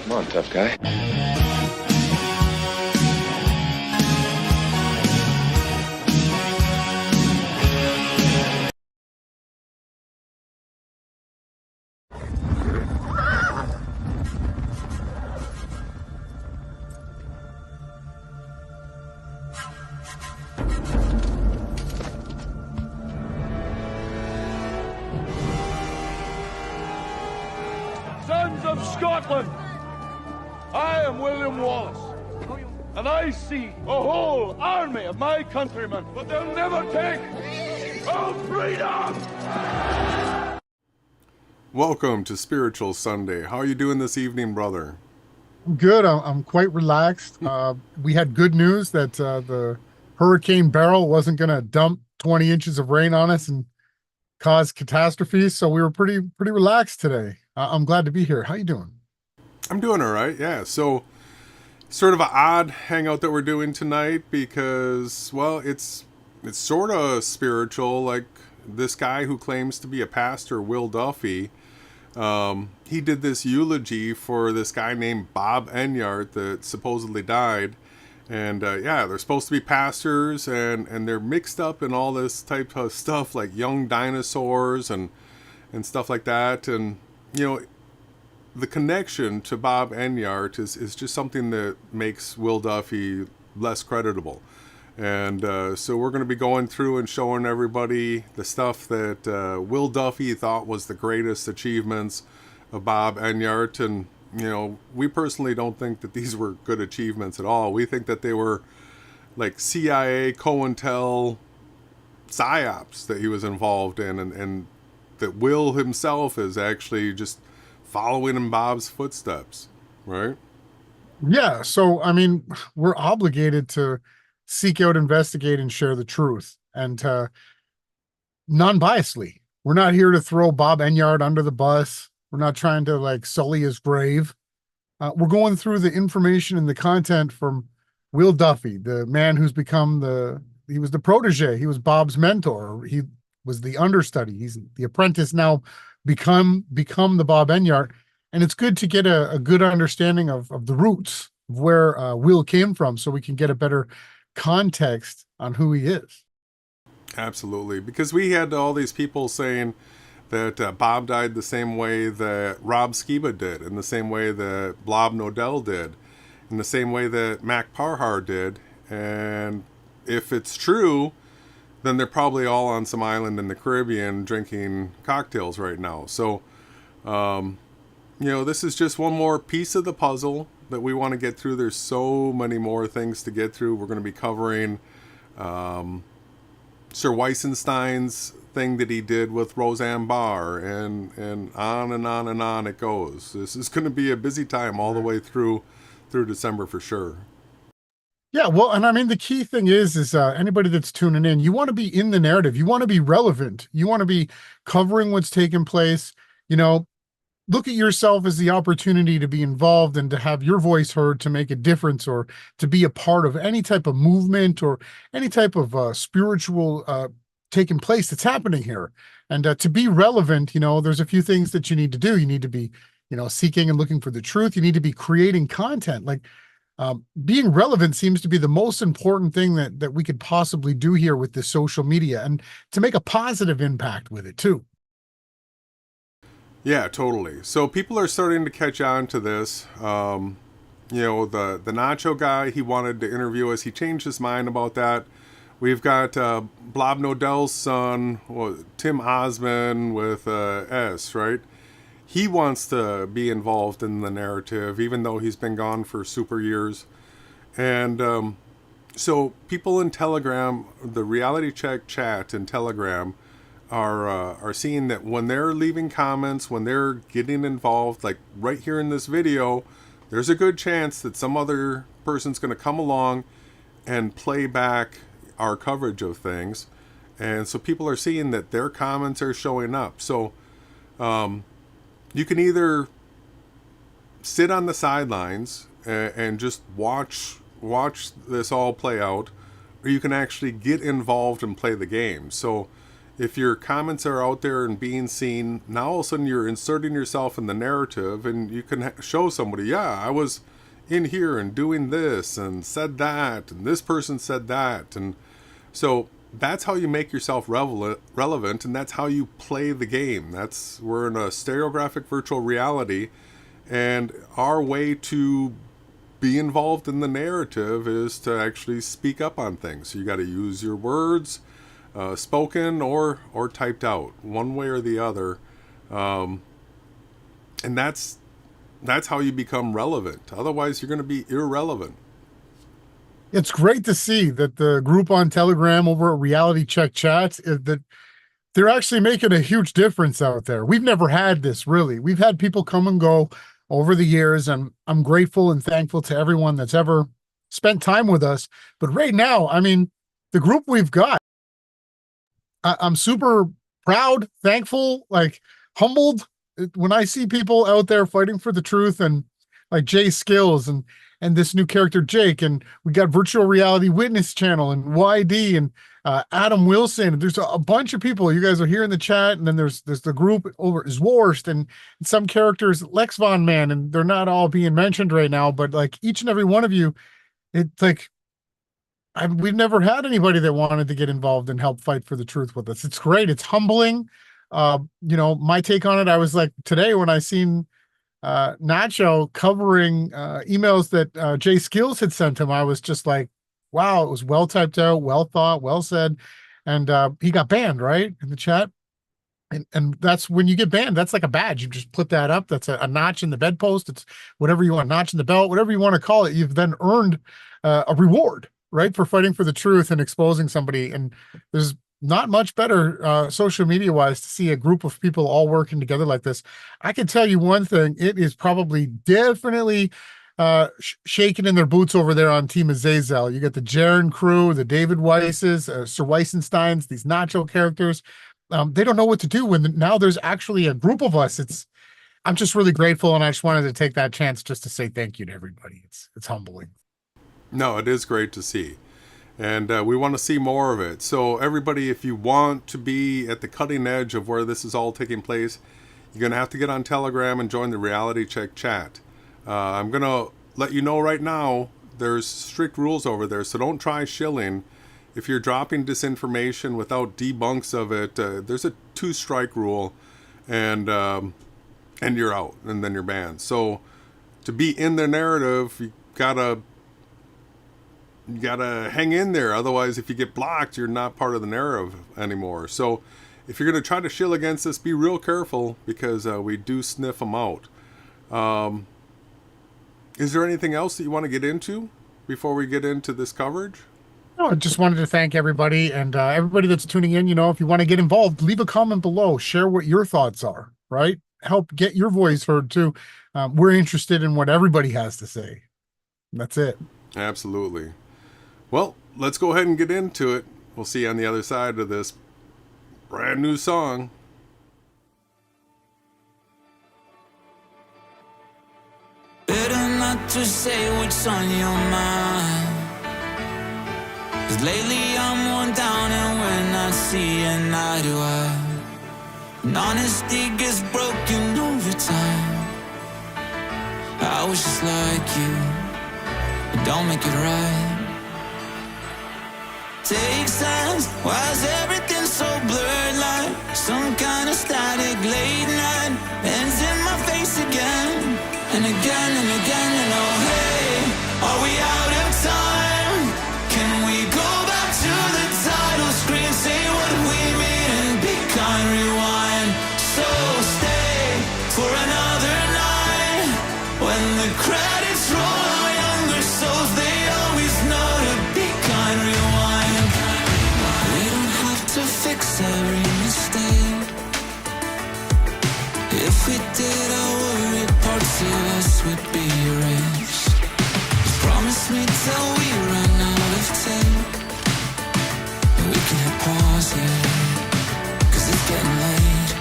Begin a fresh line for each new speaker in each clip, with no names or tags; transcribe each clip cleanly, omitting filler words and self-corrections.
Come on, tough guy.
Sons of Scotland, I am William Wallace, and I see a whole army of my countrymen, but they'll never take our freedom!
Welcome to Spiritual Sunday. How are you doing this evening, brother?
Good. I'm quite relaxed. We had good news that the Hurricane Beryl wasn't going to dump 20 inches of rain on us and cause catastrophes, so we were pretty relaxed today. I'm glad to be here. How you doing?
I'm doing all right, yeah. So, sort of an odd hangout that we're doing tonight because, well, it's sort of spiritual. Like this guy who claims to be a pastor, Will Duffy, he did this eulogy for this guy named Bob Enyart that supposedly died. And yeah, they're supposed to be pastors, and they're mixed up in all this type of stuff like young dinosaurs and stuff like that. And you know, the connection to Bob Enyart is just something that makes Will Duffy less creditable. And so we're going to be going through and showing everybody the stuff that Will Duffy thought was the greatest achievements of Bob Enyart. And, you know, we personally don't think that these were good achievements at all. We think that they were like CIA, COINTEL, psyops that he was involved in, and that Will himself is actually just following in Bob's footsteps, right?
Yeah. So, I mean, we're obligated to seek out, investigate, and share the truth, and non-biasedly. We're not here to throw Bob Enyart under the bus. We're not trying to like sully his grave. We're going through the information and the content from Will Duffy, the man who's become he was the protege. He was Bob's mentor. He was the understudy. He's the apprentice now, become the Bob Enyart. And it's good to get a good understanding of the roots of where Will came from, so we can get a better context on who he is.
Absolutely. Because we had all these people saying that Bob died the same way that Rob Skiba did, in the same way that Blob Nodell did, in the same way that Mac Parhar did. And if it's true, then they're probably all on some island in the Caribbean drinking cocktails right now. So, you know, this is just one more piece of the puzzle that we want to get through. There's so many more things to get through. We're going to be covering Sir Weissenstein's thing that he did with Roseanne Barr, and on and on and on it goes. This is going to be a busy time all the way through December for sure.
Yeah, well, and I mean, the key thing is anybody that's tuning in, you want to be in the narrative. You want to be relevant. You want to be covering what's taking place. You know, look at yourself as the opportunity to be involved and to have your voice heard, to make a difference, or to be a part of any type of movement or any type of spiritual taking place that's happening here. And to be relevant, you know, there's a few things that you need to do. You need to be, you know, seeking and looking for the truth. You need to be creating content. Like, being relevant seems to be the most important thing that we could possibly do here with this social media, and to make a positive impact with it too.
Yeah, totally. So people are starting to catch on to this. You know, the Nacho guy, he wanted to interview us. He changed his mind about that. We've got Blob Nodell's son, Tim Osmond with S, right? He wants to be involved in the narrative, even though he's been gone for super years. And so people in Telegram, the Reality Check chat in Telegram, are seeing that when they're leaving comments, when they're getting involved, like right here in this video, there's a good chance that some other person's going to come along and play back our coverage of things. And so people are seeing that their comments are showing up. So you can either sit on the sidelines and just watch this all play out, or you can actually get involved and play the game. So if your comments are out there and being seen, now all of a sudden you're inserting yourself in the narrative, and you can show somebody, yeah, I was in here and doing this and said that, and this person said that. And so that's how you make yourself relevant, and that's how you play the game. We're in a stereographic virtual reality, and our way to be involved in the narrative is to actually speak up on things. So you got to use your words, spoken or typed out, one way or the other, and that's how you become relevant. Otherwise, you're going to be irrelevant.
It's great to see that the group on Telegram over at Reality Check Chats, that they're actually making a huge difference out there. We've never had this, really. We've had people come and go over the years, and I'm grateful and thankful to everyone that's ever spent time with us. But right now, I mean, the group we've got, I'm super proud, thankful, like humbled when I see people out there fighting for the truth, and like Jay Skills and this new character Jake, and we got Virtual Reality Witness Channel and YD and Adam Wilson. There's a bunch of people. You guys are here in the chat, and then there's the group over is Worst, and some characters, Lex Von Man, and they're not all being mentioned right now, but like each and every one of you, it's like we've never had anybody that wanted to get involved and help fight for the truth with us. It's great. It's humbling. My take on it, I was like, today when I seen Nacho covering emails that Jay Skills had sent him, I was just like, wow, it was well typed out, well thought, well said. And he got banned, right, in the chat. And that's when you get banned, that's like a badge. You just put that up. That's a notch in the bedpost. It's whatever you want, notch in the belt, whatever you want to call it. You've then earned a reward, right, for fighting for the truth and exposing somebody. And there's not much better social media wise to see a group of people all working together like this. I can tell you one thing, it is probably definitely shaking in their boots over there on Team Azazel. You got the Jeran crew, the David Weisses, Sir Weissensteins, these Nacho characters. They don't know what to do when now there's actually a group of us. I'm just really grateful, and I just wanted to take that chance just to say thank you to everybody. It's humbling.
No, it is great to see. And we want to see more of it. So everybody, if you want to be at the cutting edge of where this is all taking place, you're going to have to get on Telegram and join the Reality Check chat. I'm going to let you know right now, there's strict rules over there, so don't try shilling. If you're dropping disinformation without debunks of it, there's a 2-strike rule, and you're out, and then you're banned. So to be in the narrative, you gotta hang in there. Otherwise, if you get blocked, you're not part of the narrative anymore. So if you're going to try to shill against this, be real careful, because we do sniff them out. Is there anything else that you want to get into before we get into this coverage?
No, I just wanted to thank everybody, and everybody that's tuning in. If you want to get involved, leave a comment below. Share what your thoughts are, right? Help get your voice heard too. We're interested in what everybody has to say. That's it.
Absolutely. Well, let's go ahead and get into it. We'll see you on the other side of this brand new song.
Better not to say what's on your mind, 'cause lately I'm worn down and we're not seeing eye to eye. And honesty gets broken over time. I was just like you, but don't make it right. Take signs, why is everything so blurred, like some kind of static late night ends in my face again and again and again. And oh hey, are we out of time? Can we go back to the title screen, say what we mean and be kind, rewind. So stay for another night. When the credits roll, our younger souls, they always know to be kind, rewind. To fix every mistake. If we did, I worried parts of us would be erased. Just promise me till we run out of tape, and we can hit pause here, 'cause it's getting late.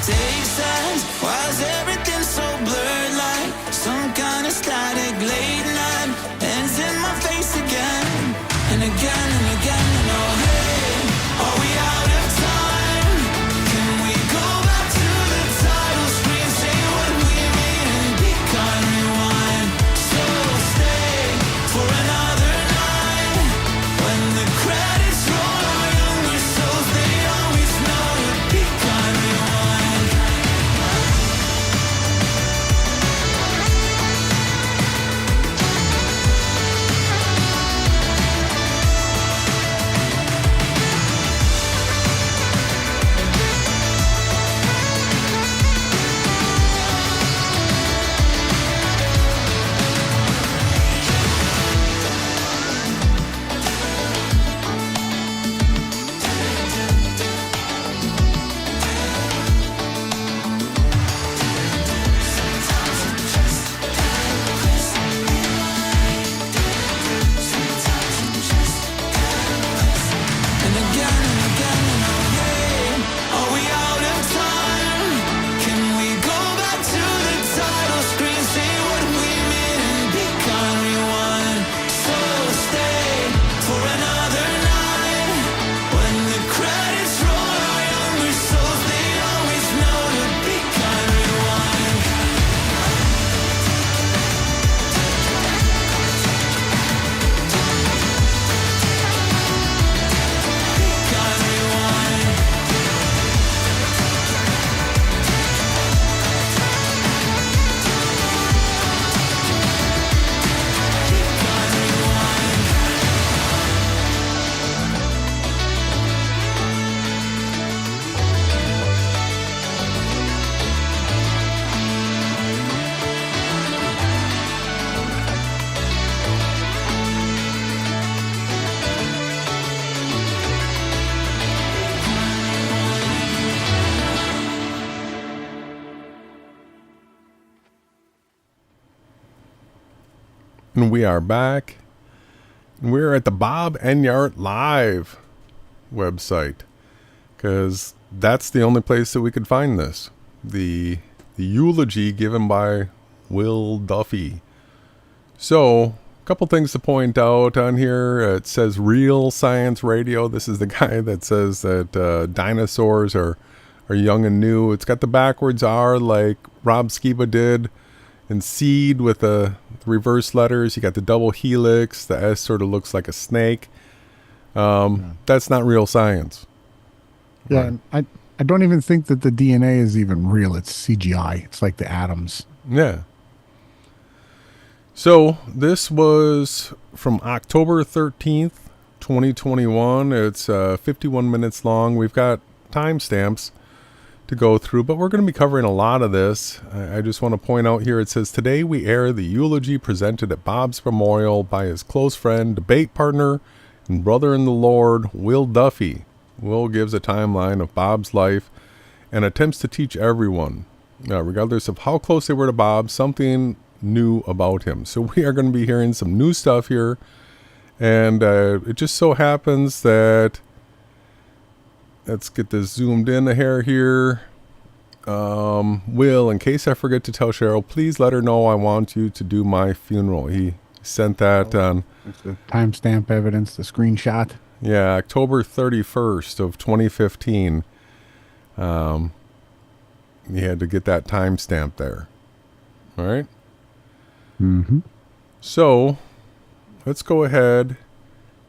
Take signs, why is everything so blurred, like some kind of static late night ends in my face again and again and again. And oh hey,
And we are back. And we're at the Bob Enyart Live website, because that's the only place that we could find this. The eulogy given by Will Duffy. So, a couple things to point out on here. It says Real Science Radio. This is the guy that says that dinosaurs are young and new. It's got the backwards R like Rob Skiba did, and seed with the reverse letters. You got the double helix. The S sort of looks like a snake. That's not real science.
Yeah, and I don't even think that the DNA is even real. It's CGI. It's like the atoms.
Yeah. So this was from October 13th, 2021. It's 51 minutes long. We've got timestamps to go through, but we're going to be covering a lot of this. I just want to point out here, it says, today we air the eulogy presented at Bob's memorial by his close friend, debate partner, and brother in the Lord, Will Duffy. Will gives a timeline of Bob's life and attempts to teach everyone, regardless of how close they were to Bob, something new about him. So we are going to be hearing some new stuff here, and it just so happens that, let's get this zoomed in a hair here. Will, in case I forget to tell Cheryl, please let her know I want you to do my funeral. He sent that on...
It's the timestamp evidence, the screenshot.
Yeah, October 31st of 2015. He had to get that timestamp there. All right?
Mm-hmm.
So, let's go ahead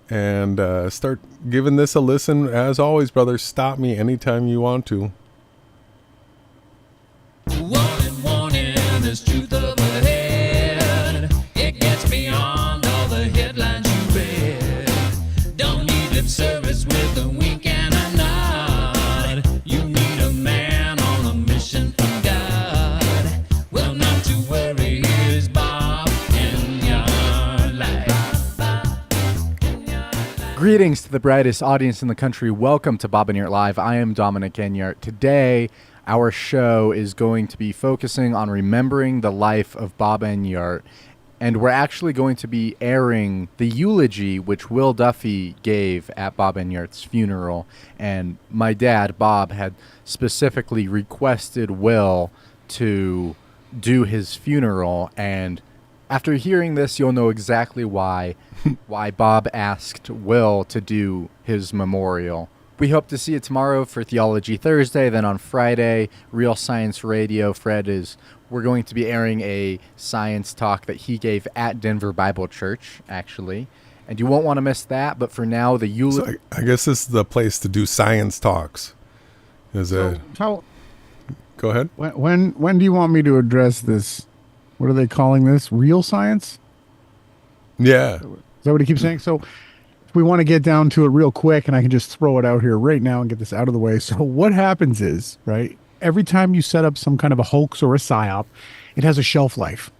and start giving this a listen. As always, brother, stop me anytime you want to.
Warning, warning, there's truth up ahead. It gets beyond all the headlines you read. Don't need lip service with a wink and a nod. You need a man on a mission from God. Well, not to worry, here's Bob Enyart Live.
Greetings to the brightest audience in the country. Welcome to Bob Enyart Live. I am Dominic Enyart. Today, our show is going to be focusing on remembering the life of Bob Enyart, and we're actually going to be airing the eulogy which Will Duffy gave at Bob Enyart's funeral. And my dad, Bob, had specifically requested Will to do his funeral, and after hearing this, you'll know exactly why Bob asked Will to do his memorial. We hope to see you tomorrow for Theology Thursday. Then on Friday, Real Science Radio. We're going to be airing a science talk that he gave at Denver Bible Church, actually. And you won't want to miss that. But for now, the eulogy...
So I guess this is the place to do science talks. Go ahead.
When do you want me to address this? What are they calling this? Real science?
Yeah.
Is that what he keeps saying? So... we want to get down to it real quick, and I can just throw it out here right now and get this out of the way. So what happens is, right, every time you set up some kind of a hoax or a psyop, it has a shelf life.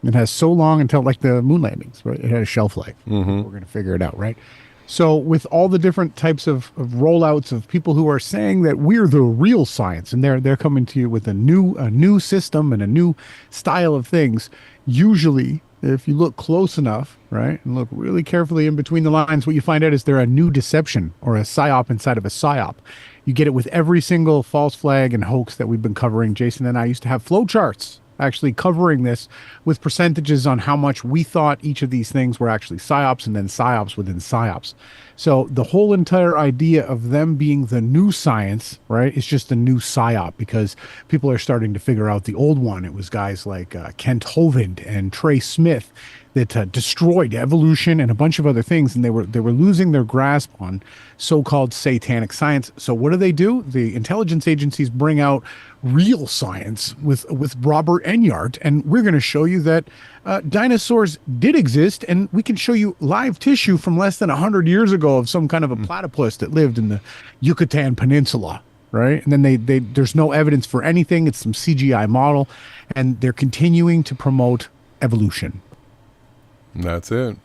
It has so long until, like the moon landings, right? It had a shelf life.
Mm-hmm.
We're going to figure it out, right? So with all the different types of rollouts of people who are saying that we're the real science, and they're coming to you with a new system and a new style of things, usually... if you look close enough, right, and look really carefully in between the lines, what you find out is they're a new deception or a psyop inside of a psyop. You get it with every single false flag and hoax that we've been covering. Jason and I used to have flowcharts actually covering this with percentages on how much we thought each of these things were actually psyops, and then psyops within psyops. So the whole entire idea of them being the new science, right, is just a new psyop, because people are starting to figure out the old one. It was guys like Kent Hovind and Trey Smith that destroyed evolution and a bunch of other things, and they were losing their grasp on so-called satanic science. So what do? The intelligence agencies bring out real science with Robert Enyart, and we're going to show you that dinosaurs did exist, and we can show you live tissue from less than 100 years ago of some kind of a platypus that lived in the Yucatan Peninsula, right? And then there's no evidence for anything. It's some CGI model, and they're continuing to promote evolution.
That's it.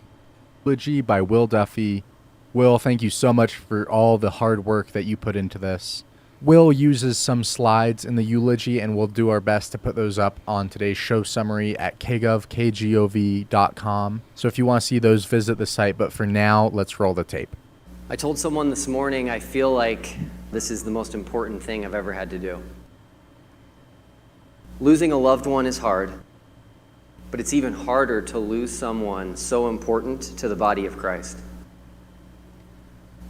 Eulogy by Will Duffy. Will, thank you so much for all the hard work that you put into this. Will uses some slides in the eulogy, and we'll do our best to put those up on today's show summary at kgov.com. So if you want to see those, visit the site. But for now, let's roll the tape.
I told someone this morning I feel like this is the most important thing I've ever had to do. Losing a loved one is hard, but it's even harder to lose someone so important to the body of Christ.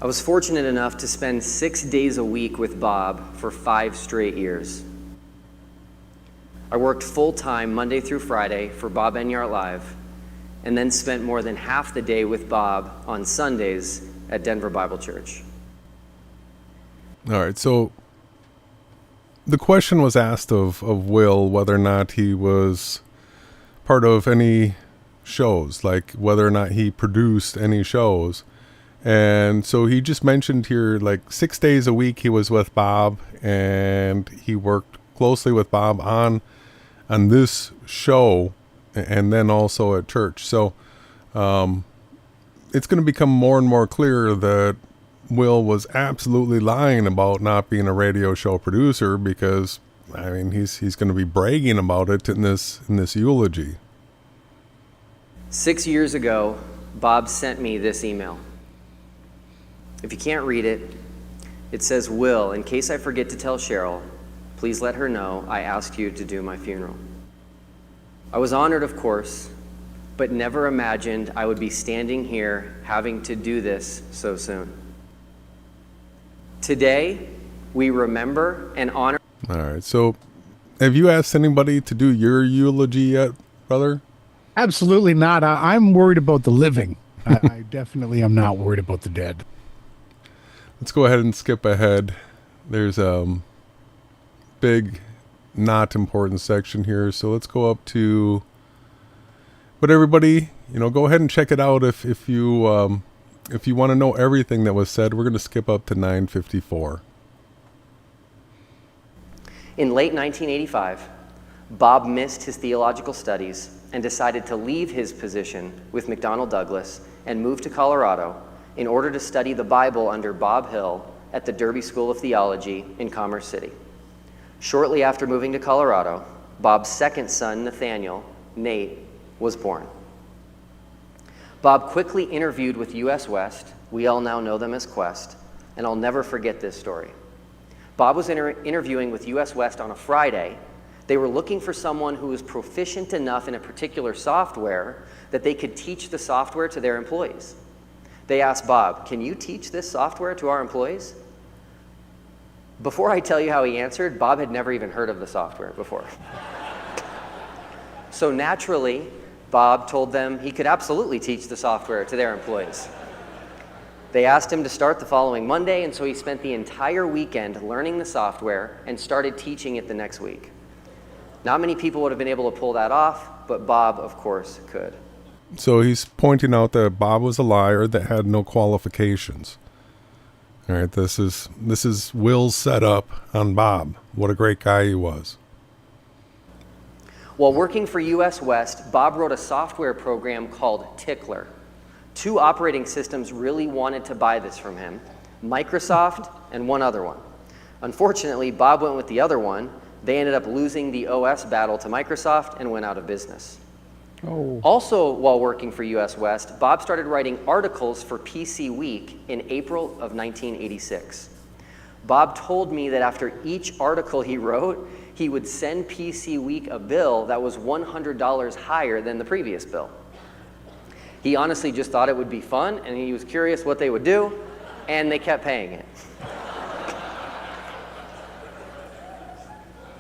I was fortunate enough to spend 6 days a week with Bob for 5 straight years. I worked full-time Monday through Friday for Bob Enyart Live, and then spent more than half the day with Bob on Sundays at Denver Bible Church.
All right, so the question was asked of Will whether or not he was part of any shows, like whether or not he produced any shows. And so he just mentioned here, like 6 days a week he was with Bob, and he worked closely with Bob on this show, and then also at church. So it's going to become more and more clear that Will was absolutely lying about not being a radio show producer, because I mean he's going to be bragging about it in this eulogy.
6 years ago, Bob sent me this email. If you can't read it, it says, "Will, in case I forget to tell Cheryl, please let her know I asked you to do my funeral." I was honored, of course, but never imagined I would be standing here having to do this so soon. Today, we remember and honor.
All right, so have you asked anybody to do your eulogy yet, brother?
Absolutely not. I'm worried about the living. I definitely am not worried about the dead.
Let's go ahead and skip ahead. There's a big, not important section here. So let's go up to, but everybody, go ahead and check it out. If you want to know everything that was said, we're going to skip up to 9:54.
In late 1985, Bob missed his theological studies and decided to leave his position with McDonnell Douglas and move to Colorado in order to study the Bible under Bob Hill at the Derby School of Theology in Commerce City. Shortly after moving to Colorado, Bob's second son, Nathaniel, Nate, was born. Bob quickly interviewed with US West, we all now know them as Quest, and I'll never forget this story. Bob was interviewing with US West on a Friday. They were looking for someone who was proficient enough in a particular software that they could teach the software to their employees. They asked Bob, "Can you teach this software to our employees?" Before I tell you how he answered, Bob had never even heard of the software before. So naturally, Bob told them he could absolutely teach the software to their employees. They asked him to start the following Monday, and so he spent the entire weekend learning the software and started teaching it the next week. Not many people would have been able to pull that off, but Bob, of course, could.
So he's pointing out that Bob was a liar that had no qualifications. All right, this is Will's setup on Bob. What a great guy he was.
While working for US West, Bob wrote a software program called Tickler. 2 operating systems really wanted to buy this from him, Microsoft and one other one. Unfortunately, Bob went with the other one. They ended up losing the OS battle to Microsoft and went out of business. Also, while working for US West, Bob started writing articles for PC Week in April of 1986. Bob told me that after each article he wrote, he would send PC Week a bill that was $100 higher than the previous bill. He honestly just thought it would be fun, and he was curious what they would do, and they kept paying it.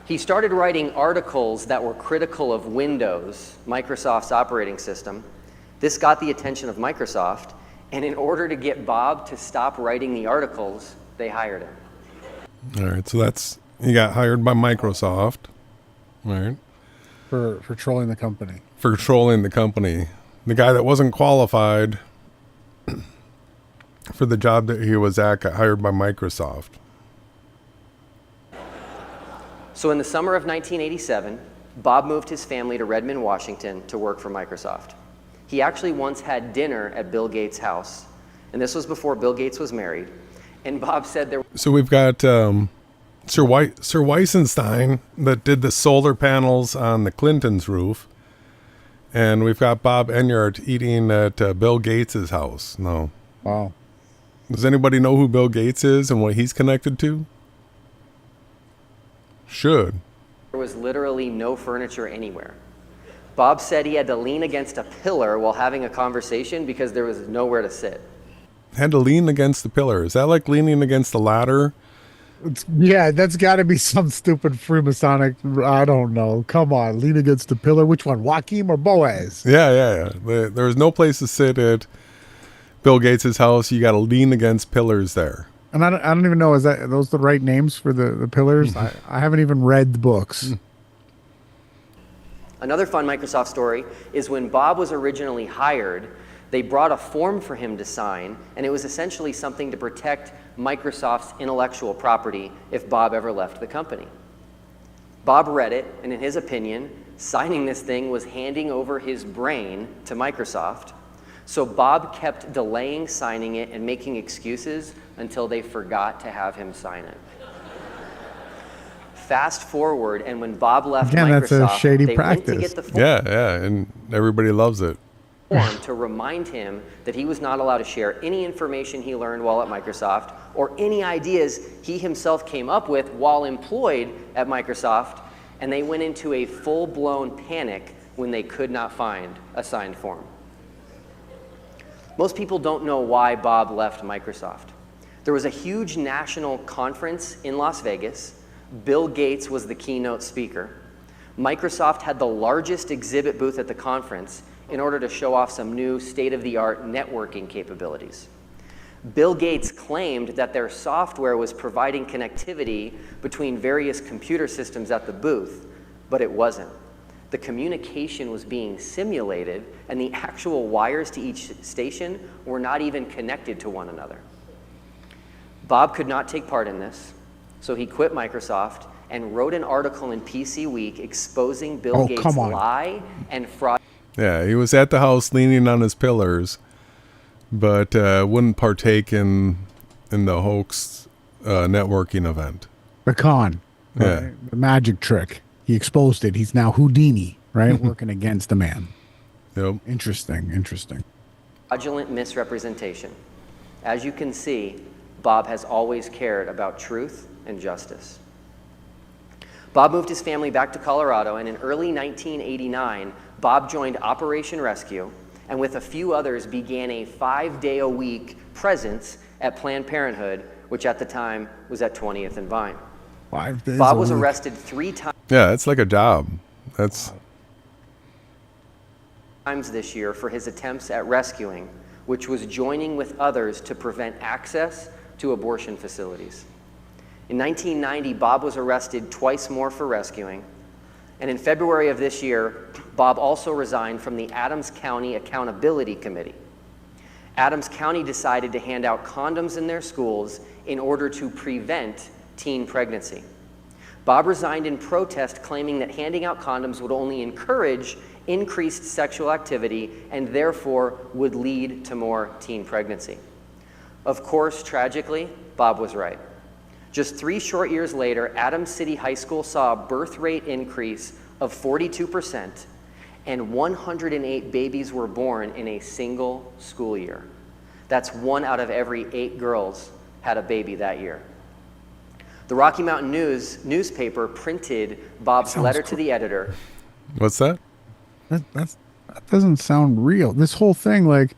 He started writing articles that were critical of Windows, Microsoft's operating system. This got the attention of Microsoft, and in order to get Bob to stop writing the articles, they hired him.
All right, so he got hired by Microsoft, all right,
For trolling the company.
for trolling the company. The guy that wasn't qualified for the job that he was at got hired by Microsoft.
So in the summer of 1987, Bob moved his family to Redmond, Washington to work for Microsoft. He actually once had dinner at Bill Gates' house, and this was before Bill Gates was married. And Bob said there.
So we've got Sir Weissenstein that did the solar panels on the Clintons' roof. And we've got Bob Enyart eating at Bill Gates' house. No.
Wow.
Does anybody know who Bill Gates is and what he's connected to? Should.
There was literally no furniture anywhere. Bob said he had to lean against a pillar while having a conversation because there was nowhere to sit.
Had to lean against the pillar. Is that like leaning against the ladder?
Yeah, that's got to be some stupid Freemasonic. I don't know. Come on, lean against the pillar. Which one, Joachim or Boaz?
Yeah. There was no place to sit at Bill Gates' house. You got to lean against pillars there.
And I don't even know, are those the right names for the pillars? I haven't even read the books.
Another fun Microsoft story is when Bob was originally hired, they brought a form for him to sign, and it was essentially something to protect Microsoft's intellectual property if Bob ever left the company. Bob read it, and in his opinion, signing this thing was handing over his brain to Microsoft. So Bob kept delaying signing it and making excuses until they forgot to have him sign it. Fast forward, and when Bob left Microsoft,
that's a shady
they
practice.
went to get the form.
Yeah, and everybody loves it.
To remind him that he was not allowed to share any information he learned while at Microsoft or any ideas he himself came up with while employed at Microsoft, and they went into a full-blown panic when they could not find a signed form. Most people don't know why Bob left Microsoft. There was a huge national conference in Las Vegas. Bill Gates was the keynote speaker. Microsoft had the largest exhibit booth at the conference in order to show off some new state-of-the-art networking capabilities. Bill Gates claimed that their software was providing connectivity between various computer systems at the booth, but it wasn't. The communication was being simulated, and the actual wires to each station were not even connected to one another. Bob could not take part in this, so he quit Microsoft and wrote an article in PC Week exposing Bill Gates' lie and fraud.
Yeah, he was at the house leaning on his pillars, but wouldn't partake in the hoax networking event.
The con.
Yeah.
Right? The magic trick. He exposed it. He's now Houdini, right? Working against the man.
Yep.
Interesting.
Fraudulent misrepresentation. As you can see, Bob has always cared about truth and justice. Bob moved his family back to Colorado, and in early 1989, Bob joined Operation Rescue, and with a few others began a 5-day-a-week presence at Planned Parenthood, which at the time was at 20th and Vine.
5 days
Bob
a
was
week.
arrested 3 times.
Yeah, it's like a job. That's
This year for his attempts at rescuing, which was joining with others to prevent access to abortion facilities. In 1990, Bob was arrested twice more for rescuing, and in February of this year, Bob also resigned from the Adams County Accountability Committee. Adams County decided to hand out condoms in their schools in order to prevent teen pregnancy. Bob resigned in protest, claiming that handing out condoms would only encourage increased sexual activity and therefore would lead to more teen pregnancy. Of course, tragically, Bob was right. Just 3 short years later, Adams City High School saw a birth rate increase of 42%, and 108 babies were born in a single school year. That's 1 out of every 8 girls had a baby that year. The Rocky Mountain News newspaper printed Bob's letter to the editor.
what's that?
That doesn't sound real. This whole thing,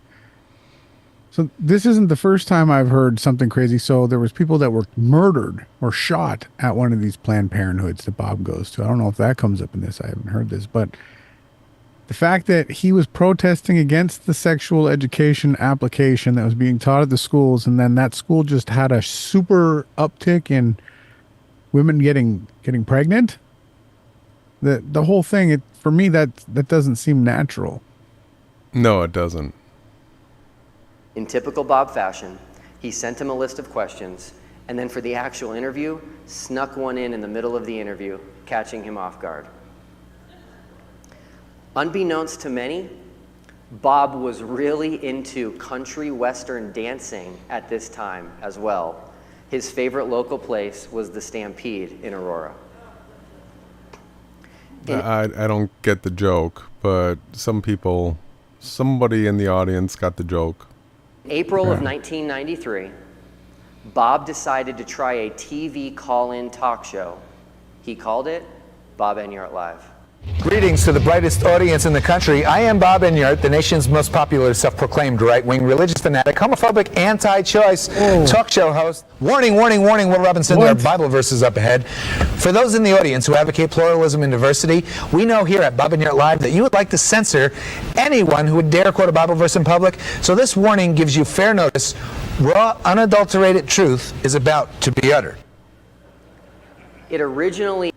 so this isn't the first time I've heard something crazy. So there was people that were murdered or shot at one of these Planned Parenthoods that Bob goes to. I don't know if that comes up in this. I haven't heard this, but the fact that he was protesting against the sexual education application that was being taught at the schools, and then that school just had a super uptick in women getting pregnant. The whole thing, for me, that doesn't seem natural.
No, it doesn't.
In typical Bob fashion, he sent him a list of questions, and then for the actual interview, snuck one in the middle of the interview, catching him off guard. Unbeknownst to many, Bob was really into country western dancing at this time as well. His favorite local place was the Stampede in Aurora.
I don't get the joke, but somebody in the audience got the joke.
April of 1993, Bob decided to try a TV call-in talk show. He called it Bob Enyart Live.
Greetings to the brightest audience in the country. I am Bob Enyart, the nation's most popular self-proclaimed right-wing religious fanatic, homophobic, anti-choice talk show host. Warning, warning, warning, Will Robinson, there are Bible verses up ahead. For those in the audience who advocate pluralism and diversity, we know here at Bob Enyart Live that you would like to censor anyone who would dare quote a Bible verse in public. So this warning gives you fair notice. Raw, unadulterated truth is about to be uttered.
It originally...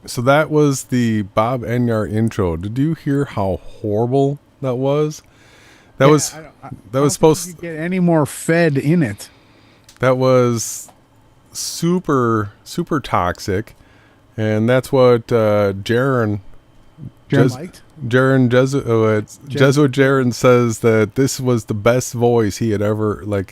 So that was the Bob Enyart intro. Did you hear how horrible that was? That was supposed
to get any more fed in it.
That was super toxic, and that's what Jesuit Jeran says, that this was the best voice he had ever,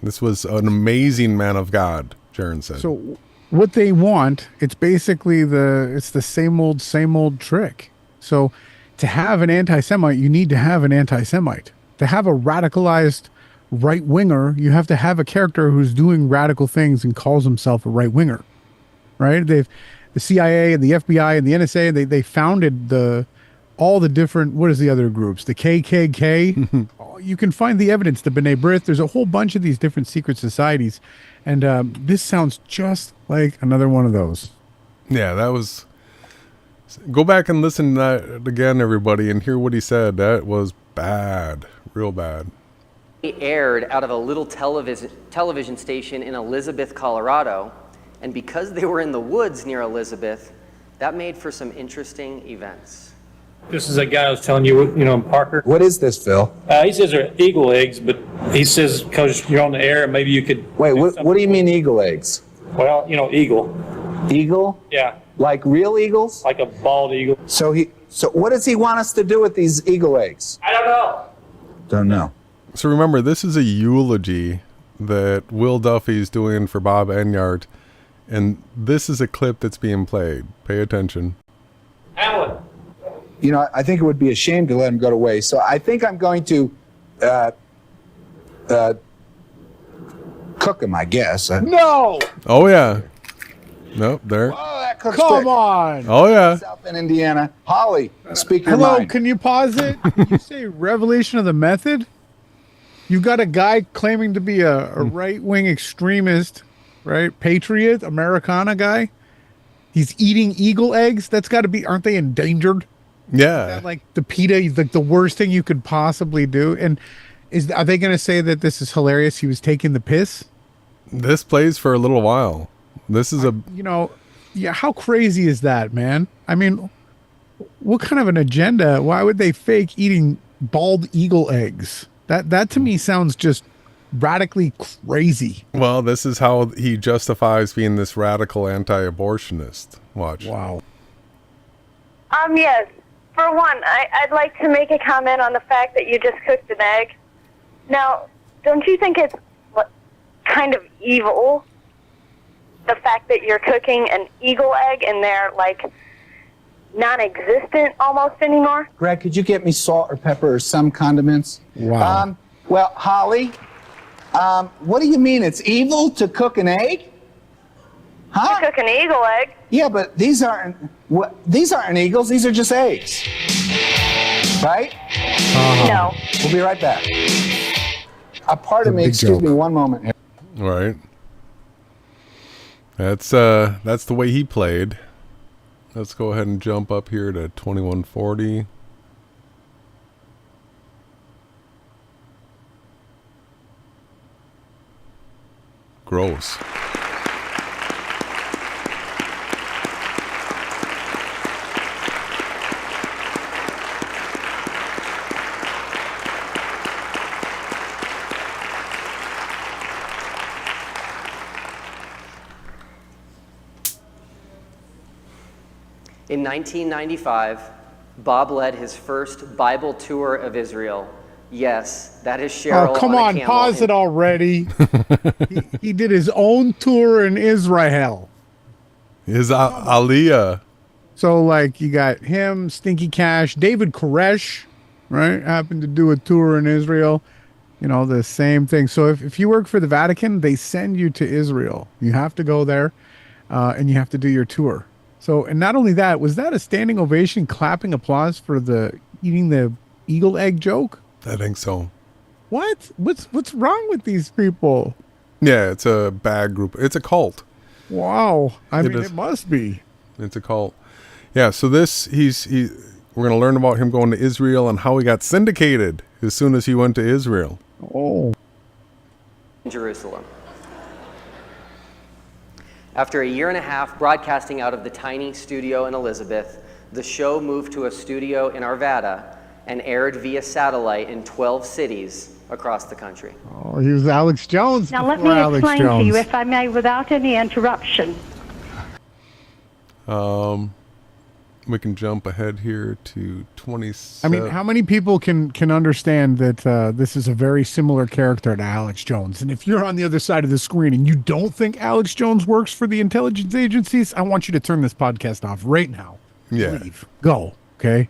this was an amazing man of God, Jeran said.
So what they want, it's basically it's the same old trick. So to have an anti-Semite, you need to have an anti-Semite. To have a radicalized right-winger, you have to have a character who's doing radical things and calls himself a right-winger, right? The CIA and the FBI and the NSA, they founded all the different, what is the other groups? The KKK. You can find the evidence, the B'nai B'rith. There's a whole bunch of these different secret societies. And this sounds just like another one of those.
Yeah, that was... Go back and listen to that again, everybody, and hear what he said. That was bad. Real bad.
It aired out of a little television station in Elizabeth, Colorado. And because they were in the woods near Elizabeth, that made for some interesting events.
This is a guy I was telling you, Parker.
What is this, Phil?
He says they're eagle eggs, but he says because you're on the air, maybe you could...
Wait, what do you mean eagle eggs?
Well, eagle.
Eagle?
Yeah.
Like real eagles?
Like a bald eagle.
So what does he want us to do with these eagle eggs?
I don't know.
Don't know.
So remember, this is a eulogy that Will Duffy is doing for Bob Enyart, and this is a clip that's being played. Pay attention.
Alan.
I think it would be a shame to let him go to waste. So I think I'm going to cook him, I guess.
No!
Oh, yeah. Nope, there.
Oh, that cooks
Come
quick.
on!
Oh, yeah.
South Bend, Indiana. Holly, speak your
Hello,
mind.
can you pause it? You say revelation of the method? You got a guy claiming to be a right-wing extremist, right? Patriot, Americana guy. He's eating eagle eggs. That's got to be, aren't they endangered?
Yeah.
Like the PETA, like the worst thing you could possibly do. And are they going to say that this is hilarious? He was taking the piss?
This plays for a little while. This is
how crazy is that, man? I mean, what kind of an agenda? Why would they fake eating bald eagle eggs? That to me sounds just radically crazy.
Well, this is how he justifies being this radical anti-abortionist. Watch.
Wow.
Yes. For one, I'd like to make a comment on the fact that you just cooked an egg. Now, don't you think it's kind of evil, the fact that you're cooking an eagle egg and they're non-existent almost anymore?
Greg, could you get me salt or pepper or some condiments?
Wow.
Well, Holly, what do you mean? It's evil to cook an egg? Huh?
You cook an eagle egg.
Yeah, but these aren't eagles. These are just eggs. Right?
No.
We'll be right back. Pardon me, excuse me one moment.
All right. That's the way he played. Let's go ahead and jump up here to 2140. Gross.
In 1995, Bob led his first Bible tour of Israel, Yes, that is Cheryl.
Oh, come on, pause it already. he did his own tour in Israel.
His Aliyah.
So, like, you got him, Stinky Cash, David Koresh, right? Happened to do a tour in Israel. You know, the same thing. So if you work for the Vatican, they send you to Israel. You have to go there, and you have to do your tour. So, and not only that, was that a standing ovation, clapping applause for the eating the eagle egg joke?
I think so.
What? What's wrong with these people?
Yeah, it's a bad group. It's a cult.
Wow.
It
It must be.
It's a cult. Yeah, so we're going to learn about him going to Israel and how he got syndicated as soon as he went to Israel.
Oh.
In Jerusalem. After a year and a half broadcasting out of the tiny studio in Elizabeth, the show moved to a studio in Arvada and aired via satellite in 12 cities across the country.
Oh, he was Alex Jones.
Now let
before
me
Alex
explain
Jones.
to you, if I may, without any interruption.
We can jump ahead here to 27.
I mean, how many people can understand that this is a very similar character to Alex Jones? And if you're on the other side of the screen and you don't think Alex Jones works for the intelligence agencies, I want you to turn this podcast off right now.
Yeah.
Leave. Go. Okay.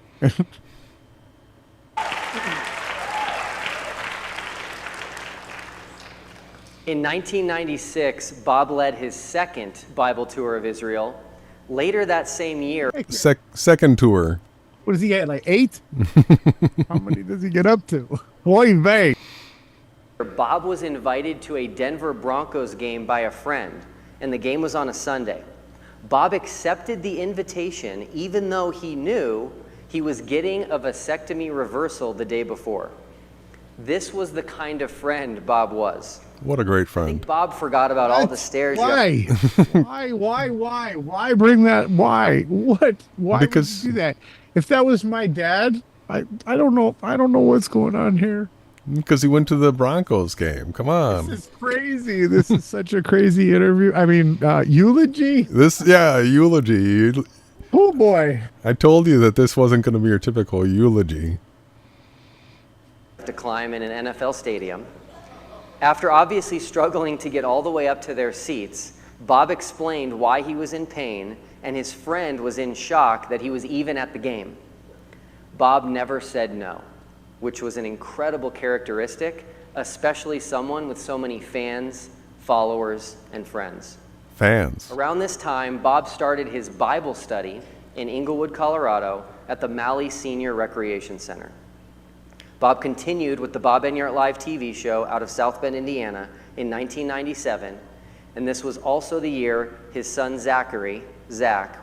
In 1996, Bob led his second Bible tour of Israel. Later that same year,
Second tour.
What does he get? Like 8? How many does he get up to? Oy vey.
Bob was invited to a Denver Broncos game by a friend, and the game was on a Sunday. Bob accepted the invitation even though he knew he was getting a vasectomy reversal the day before. This was the kind of friend Bob was.
What a great
I
friend.
think Bob forgot about all the stares.
Why? Why bring that? Why? What? Why
Because-
would you do that? If that was my dad, I don't know. I don't know what's going on here.
Because he went to the Broncos game. Come on.
This is crazy. This is such a crazy interview. I mean, eulogy?
Eulogy.
Oh, boy.
I told you that this wasn't going to be your typical eulogy.
To climb in an NFL stadium. After obviously struggling to get all the way up to their seats, Bob explained why he was in pain, and his friend was in shock that he was even at the game. Bob never said no, which was an incredible characteristic, especially someone with so many fans, followers, and friends.
Fans.
Around this time, Bob started his Bible study in Inglewood, Colorado at the Malley Senior Recreation Center. Bob continued with the Bob Enyart Live TV show out of South Bend, Indiana in 1997, and this was also the year his son Zach,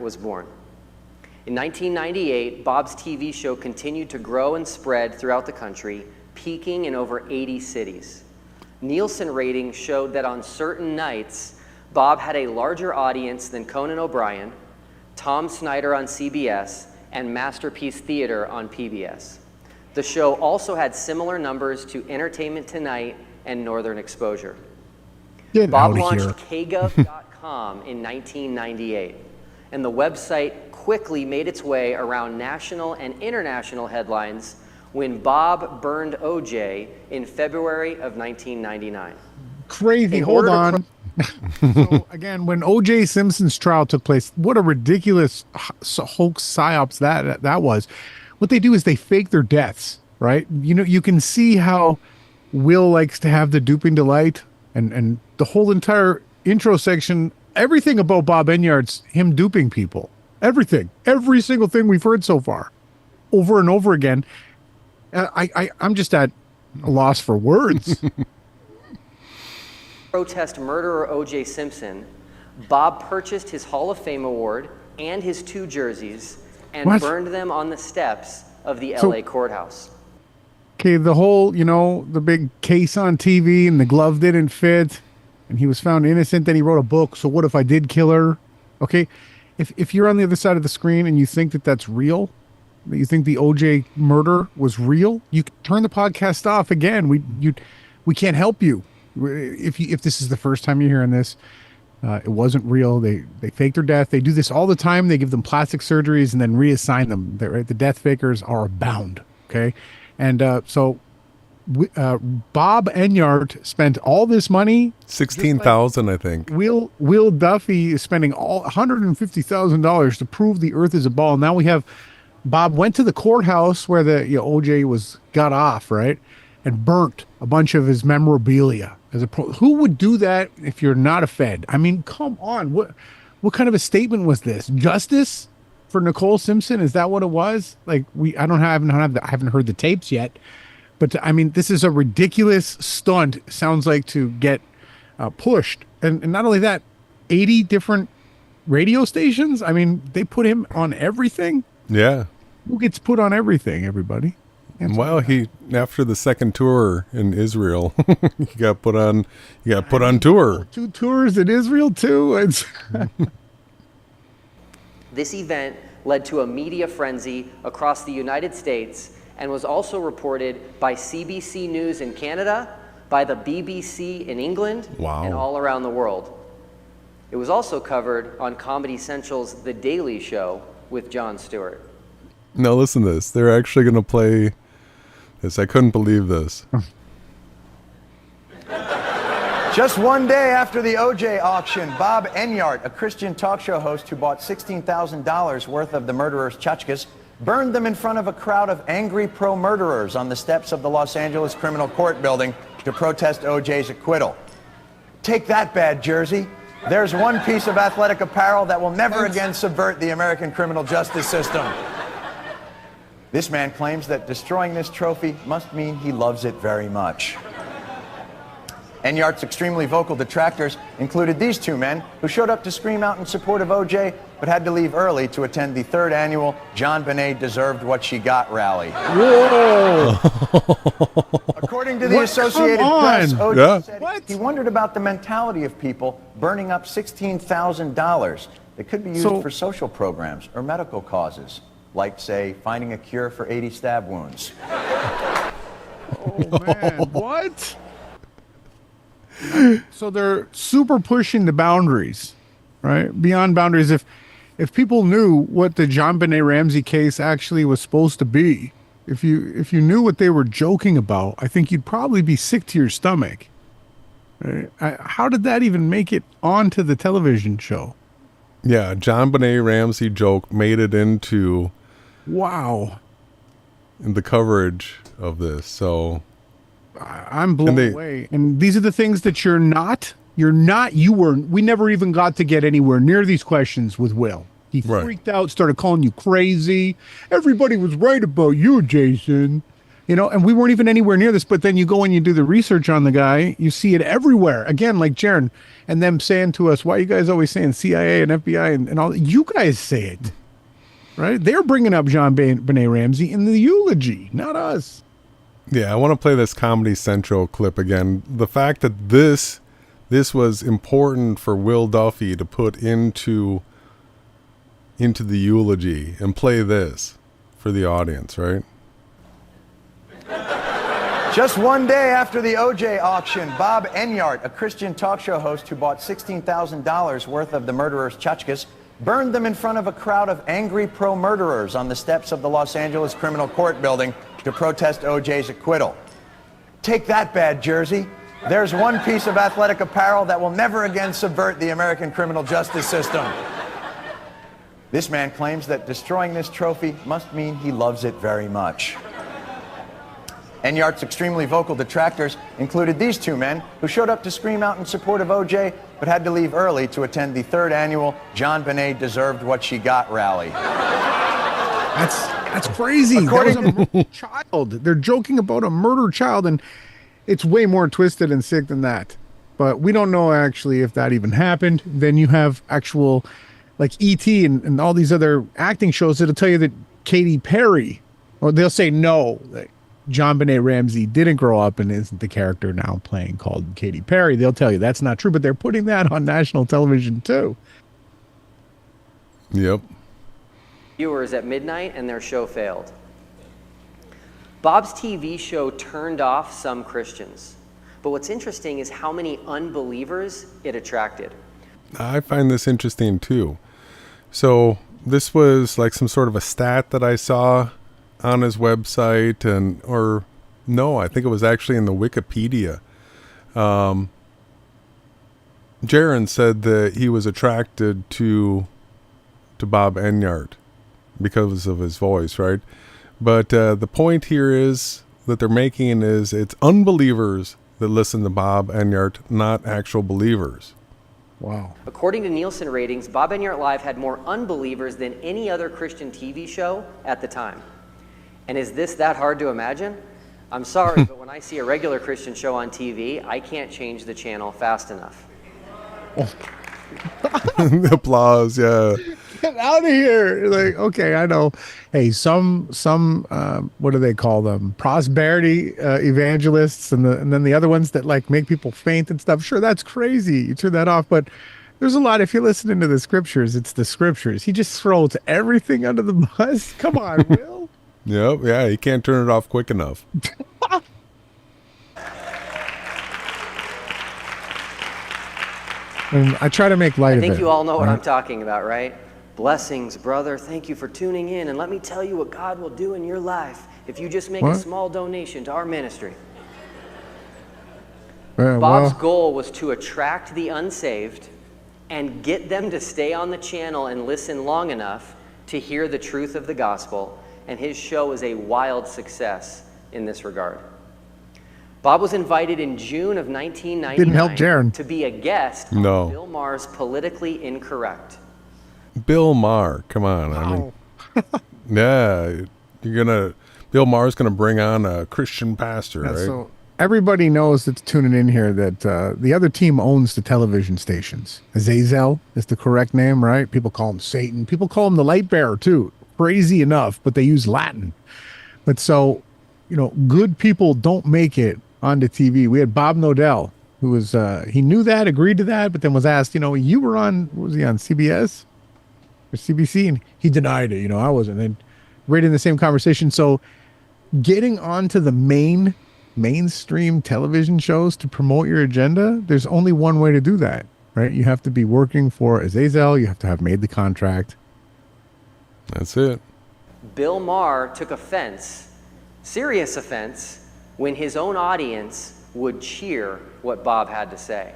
was born. In 1998, Bob's TV show continued to grow and spread throughout the country, peaking in over 80 cities. Nielsen ratings showed that on certain nights, Bob had a larger audience than Conan O'Brien, Tom Snyder on CBS, and Masterpiece Theater on PBS. The show also had similar numbers to Entertainment Tonight and Northern Exposure. Bob launched kgov.com in 1998, and the website quickly made its way around national and international headlines when Bob burned OJ in February of 1999.
Crazy. Hold on. So, again, when O.J. Simpson's trial took place, what a ridiculous hoax psyops that was. What they do is they fake their deaths, right? You know, you can see how Will likes to have the duping delight, and the whole entire intro section, everything about Bob Enyart's him duping people. Everything. Every single thing we've heard so far. Over and over again. I'm just at a loss for words.
Protest murderer O.J. Simpson, Bob purchased his Hall of Fame award and his 2 jerseys and burned them on the steps of the LA courthouse.
Okay, the whole, the big case on TV and the glove didn't fit and he was found innocent, then he wrote a book, So What If I Did Kill Her? Okay, if you're on the other side of the screen and you think that that's real, that you think the OJ murder was real, you can turn the podcast off again. We can't help you. If this is the first time you're hearing this, it wasn't real. They faked their death. They do this all the time. They give them plastic surgeries and then reassign them. The death fakers are abound. Okay, and so Bob Enyart spent all this money.
16,000, I think.
Will Duffy is spending all $150,000 to prove the Earth is a ball. Now we have Bob went to the courthouse where the OJ got off, right, and burnt a bunch of his memorabilia. Who would do that if you're not a Fed? I mean, come on. What kind of a statement was this? Justice for Nicole Simpson? Is that what it was? Like I haven't heard the tapes yet, but I mean, this is a ridiculous stunt. Sounds like to get pushed, and not only that, 80 different radio stations. I mean, they put him on everything.
Yeah.
Who gets put on everything? Everybody.
Well, after the second tour in Israel, he got put on tour.
2 tours in Israel too.
This event led to a media frenzy across the United States and was also reported by CBC News in Canada, by the BBC in England, and all around the world. It was also covered on Comedy Central's The Daily Show with Jon Stewart.
Now listen to this. They're actually going to play this. I couldn't believe this.
Just one day after the OJ auction, Bob Enyart, a Christian talk show host who bought $16,000 worth of the murderer's tchotchkes, burned them in front of a crowd of angry pro-murderers on the steps of the Los Angeles Criminal Court building to protest OJ's acquittal. Take that, bad Jersey. There's one piece of athletic apparel that will never again subvert the American criminal justice system. This man claims that destroying this trophy must mean he loves it very much. Enyart's extremely vocal detractors included these 2 men who showed up to scream out in support of OJ, but had to leave early to attend the 3rd annual John Bonet Deserved What She Got rally.
Whoa!
According to the Associated Press, OJ said he wondered about the mentality of people burning up $16,000 that could be used for social programs or medical causes, like, say, finding a cure for 80 stab wounds.
Oh, man. What? So they're super pushing the boundaries, right? Beyond boundaries. If people knew what the JonBenet Ramsey case actually was supposed to be, if you knew what they were joking about, I think you'd probably be sick to your stomach. Right? How did that even make it onto the television show?
Yeah, JonBenet Ramsey joke made it into the coverage of this. So
I'm blown away. And these are the things that we never even got to get anywhere near these questions with Will. He freaked out, started calling you crazy. Everybody was right about you, Jason. And we weren't even anywhere near this. But then you go and you do the research on the guy, you see it everywhere. Again, like Jeran and them saying to us, why are you guys always saying CIA and FBI and all? You guys say it, right? They're bringing up JonBenet Ramsey in the eulogy, not us.
Yeah, I want to play this Comedy Central clip again. The fact that this was important for Will Duffy to put into the eulogy and play this for the audience, right?
Just one day after the OJ auction, Bob Enyart, a Christian talk show host who bought $16,000 worth of the murderer's tchotchkes, burned them in front of a crowd of angry pro-murderers on the steps of the Los Angeles Criminal Court building to protest OJ's acquittal. Take that, bad Jersey. There's one piece of athletic apparel that will never again subvert the American criminal justice system. This man claims that destroying this trophy must mean he loves it very much. Enyart's extremely vocal detractors included these 2 men who showed up to scream out in support of OJ, but had to leave early to attend the 3rd annual John Bonet Deserved What She Got rally.
That's crazy. That was a murdered child. They're joking about a murdered child, and it's way more twisted and sick than that. But we don't know actually if that even happened. Then you have actual, like E.T. and all these other acting shows that'll tell you that Katy Perry, or they'll say no, that JonBenet Ramsey didn't grow up and isn't the character now playing called Katy Perry. They'll tell you that's not true, but they're putting that on national television too.
Yep.
Viewers at midnight and their show failed. Bob's TV show turned off some Christians, but what's interesting is how many unbelievers it attracted.
I find this interesting too. So this was like some sort of a stat that I saw on his website or No, I think it was actually in the Wikipedia. Jeran said that he was attracted to Bob Enyart because of his voice, right? But the point here is that they're making is it's unbelievers that listen to Bob Enyart, not actual believers.
Wow.
According to Nielsen ratings, Bob Enyart Live had more unbelievers than any other Christian TV show at the time. And is this that hard to imagine? I'm sorry, but when I see a regular Christian show on TV, I can't change the channel fast enough.
Applause, yeah.
Get out of here. Like, okay, I know. Hey, some what do they call them? Prosperity evangelists, and then the other ones that like make people faint and stuff. Sure, that's crazy. You turn that off, but there's a lot. If you're listening to the scriptures, it's the scriptures. He just throws everything under the bus. Come on, Will.
Yep, yeah, he can't turn it off quick enough.
And I try to make light of it.
I think you all know what I'm talking about, right? Blessings, brother. Thank you for tuning in. And let me tell you what God will do in your life if you just make a small donation to our ministry. Bob's goal was to attract the unsaved and get them to stay on the channel and listen long enough to hear the truth of the gospel. And his show was a wild success in this regard. Bob was invited in June of 1999
Didn't help Jeran.
to be a guest on Bill Maher's Politically Incorrect.
Bill Maher, come on. I mean, yeah, Bill Maher's gonna bring on a Christian pastor, right?
So everybody knows that's tuning in here that the other team owns the television stations. Azazel is the correct name, right? People call him Satan. People call him the light bearer too. Crazy enough, but they use Latin. But so, good people don't make it onto TV. We had Bob Nodell, who was, he knew that, agreed to that, but then was asked, you were on, what was he on, CBS or CBC? And he denied it, I wasn't. And right in the same conversation. So getting onto the mainstream television shows to promote your agenda, there's only one way to do that, right? You have to be working for Azazel. You have to have made the contract.
That's it.
Bill Maher took offense, serious offense, when his own audience would cheer what Bob had to say.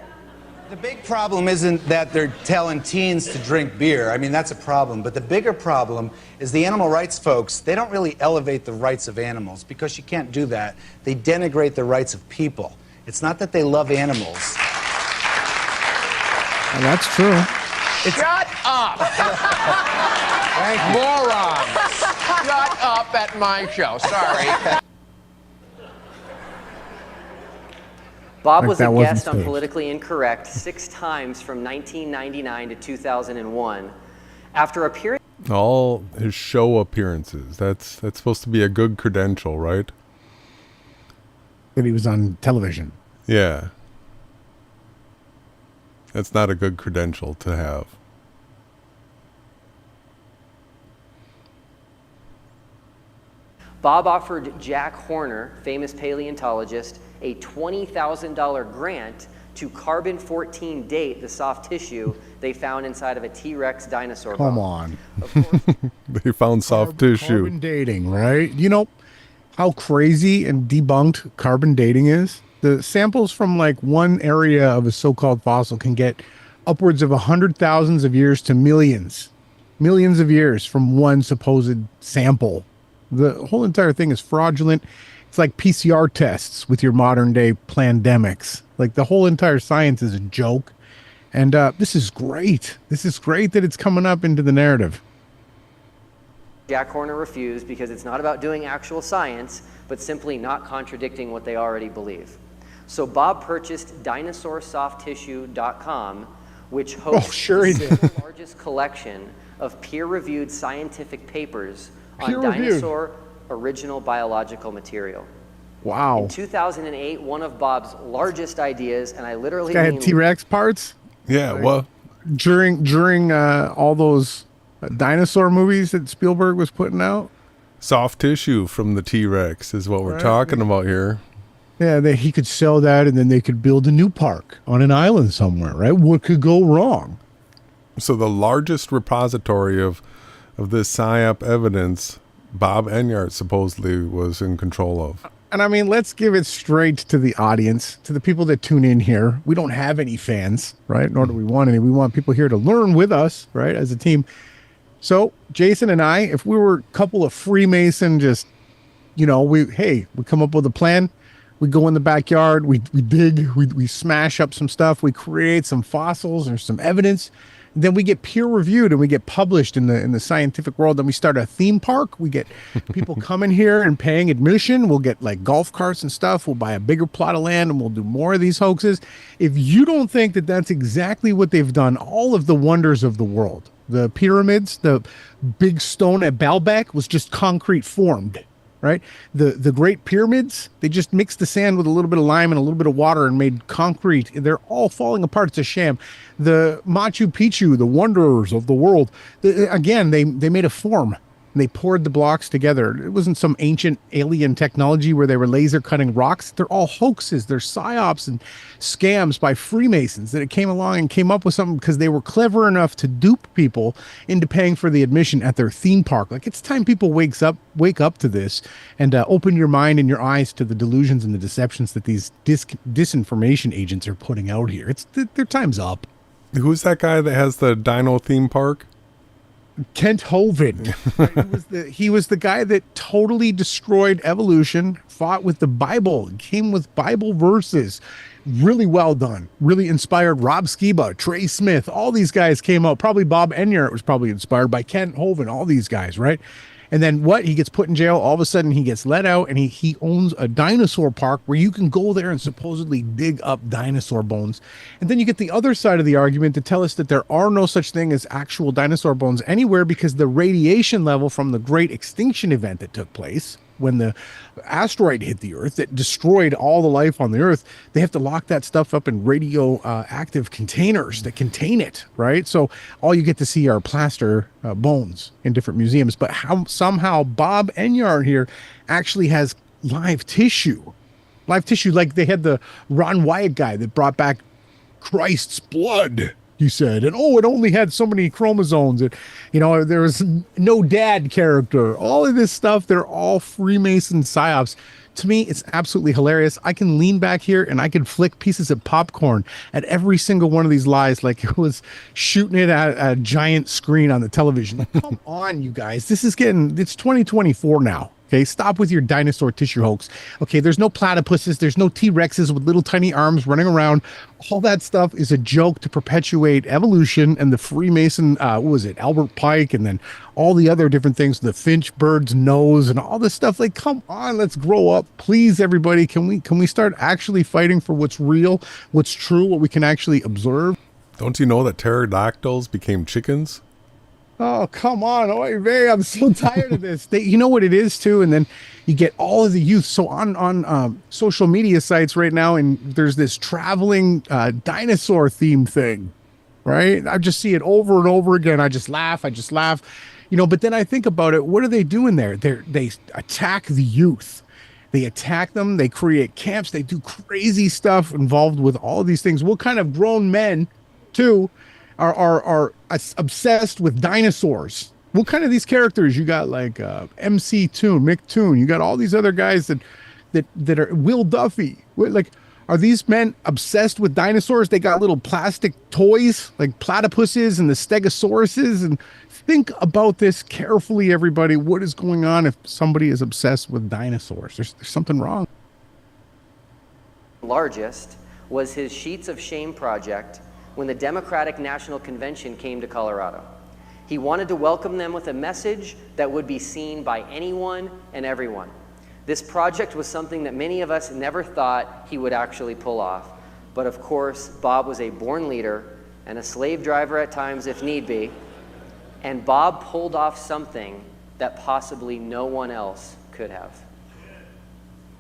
The big problem isn't that they're telling teens to drink beer. I mean, that's a problem. But the bigger problem is the animal rights folks, they don't really elevate the rights of animals because you can't do that. They denigrate the rights of people. It's not that they love animals.
And that's true.
Shut up! Moron! Shut up at my show. Sorry.
Bob was a guest on Politically Incorrect 6 times from 1999 to 2001. After appearing...
All his show appearances. That's supposed to be a good credential, right?
That he was on television.
Yeah. That's not a good credential to have.
Bob offered Jack Horner, famous paleontologist, a $20,000 grant to carbon-14 date the soft tissue they found inside of a T-Rex dinosaur bone.
Come on.
Of course,
they found soft tissue.
Carbon dating, right? You know how crazy and debunked carbon dating is? The samples from like one area of a so-called fossil can get upwards of 100,000 of years to millions of years from one supposed sample. The whole entire thing is fraudulent. It's like PCR tests with your modern day pandemics. Like the whole entire science is a joke. And this is great. This is great that it's coming up into the narrative.
Jack Horner refused because it's not about doing actual science, but simply not contradicting what they already believe. So Bob purchased DinosaurSoftTissue.com, which hosts the largest collection of peer-reviewed scientific papers on dinosaur original biological material.
Wow.
In 2008, one of Bob's largest ideas, and I literally
mean... had T-Rex parts?
Yeah,
like,
well...
During all those dinosaur movies that Spielberg was putting out?
Soft tissue from the T-Rex is what we're talking about here.
Yeah, he could sell that, and then they could build a new park on an island somewhere, right? What could go wrong?
So the largest repository of this PSYOP evidence, Bob Enyart supposedly was in control of.
and I mean, let's give it straight to the audience, to the people that tune in here. We don't have any fans, right? Nor do we want any. We want people here to learn with us, right, as a team. So Jason and I, if we were a couple of Freemason, just, you know, we come up with a plan. We go in the backyard, we dig, we smash up some stuff, we create some fossils or some evidence. Then we get peer reviewed and we get published in the scientific world. Then we start a theme park. We get people coming here and paying admission. We'll get like golf carts and stuff. We'll buy a bigger plot of land and we'll do more of these hoaxes. If you don't think that that's exactly what they've done, all of the wonders of the world, the pyramids, the big stone at Baalbek was just concrete formed. Right? The Great Pyramids, they just mixed the sand with a little bit of lime and a little bit of water and made concrete. They're all falling apart. It's a sham. The Machu Picchu, the wonders of the world, again, they made a form. And they poured the blocks together. It wasn't some ancient alien technology where they were laser cutting rocks. They're all hoaxes. They're psyops and scams by Freemasons that it came along and came up with something because they were clever enough to dupe people into paying for the admission at their theme park. Like, it's time people wake up to this and open your mind and your eyes to the delusions and the deceptions that these disinformation agents are putting out here. Their time's up.
Who's that guy that has the dino theme park?
Kent Hovind. He was the guy that totally destroyed evolution, fought with the Bible, came with Bible verses. Really well done. Really inspired Rob Skiba, Trey Smith. All these guys came out. Probably Bob Enyart was probably inspired by Kent Hovind. All these guys, right? And then he gets put in jail. All of a sudden he gets let out and he owns a dinosaur park where you can go there and supposedly dig up dinosaur bones. And then you get the other side of the argument to tell us that there are no such thing as actual dinosaur bones anywhere because the radiation level from the great extinction event that took place when the asteroid hit the Earth that destroyed all the life on the Earth, they have to lock that stuff up in radioactive containers that contain it, right? So all you get to see are plaster bones in different museums. But somehow Bob Enyart here actually has live tissue, like they had the Ron Wyatt guy that brought back Christ's blood, he said, and it only had so many chromosomes, and there was no dad character. All of this stuff, they're all Freemason psyops. To me, it's absolutely hilarious. I can lean back here and I can flick pieces of popcorn at every single one of these lies like it was shooting it at a giant screen on the television. Come on, you guys. It's 2024 now. Okay, stop with your dinosaur tissue hoax. Okay, there's no platypuses, there's no T-Rexes with little tiny arms running around. All that stuff is a joke to perpetuate evolution and the Freemason, Albert Pike, and then all the other different things, the Finch bird's nose and all this stuff. Like, come on, let's grow up. Please, everybody, can we start actually fighting for what's real, what's true, what we can actually observe?
Don't you know that pterodactyls became chickens?
Oh, come on. Oy vey, I'm so tired of this. You know what it is, too? And then you get all of the youth. So on social media sites right now, and there's this traveling dinosaur theme thing, right? I just see it over and over again. I just laugh. But then I think about it. What are they doing there? They attack the youth. They attack them. They create camps. They do crazy stuff involved with all of these things. What kind of grown men, too, are obsessed with dinosaurs? What kind of these characters? You got like MC Toon, Mick Toon. You got all these other guys that are Will Duffy. Like, are these men obsessed with dinosaurs? They got little plastic toys like platypuses and the stegosauruses. And think about this carefully, everybody. What is going on if somebody is obsessed with dinosaurs? There's something wrong.
Largest was his Sheets of Shame project when the Democratic National Convention came to Colorado. He wanted to welcome them with a message that would be seen by anyone and everyone. This project was something that many of us never thought he would actually pull off. But of course, Bob was a born leader and a slave driver at times if need be. And Bob pulled off something that possibly no one else could have.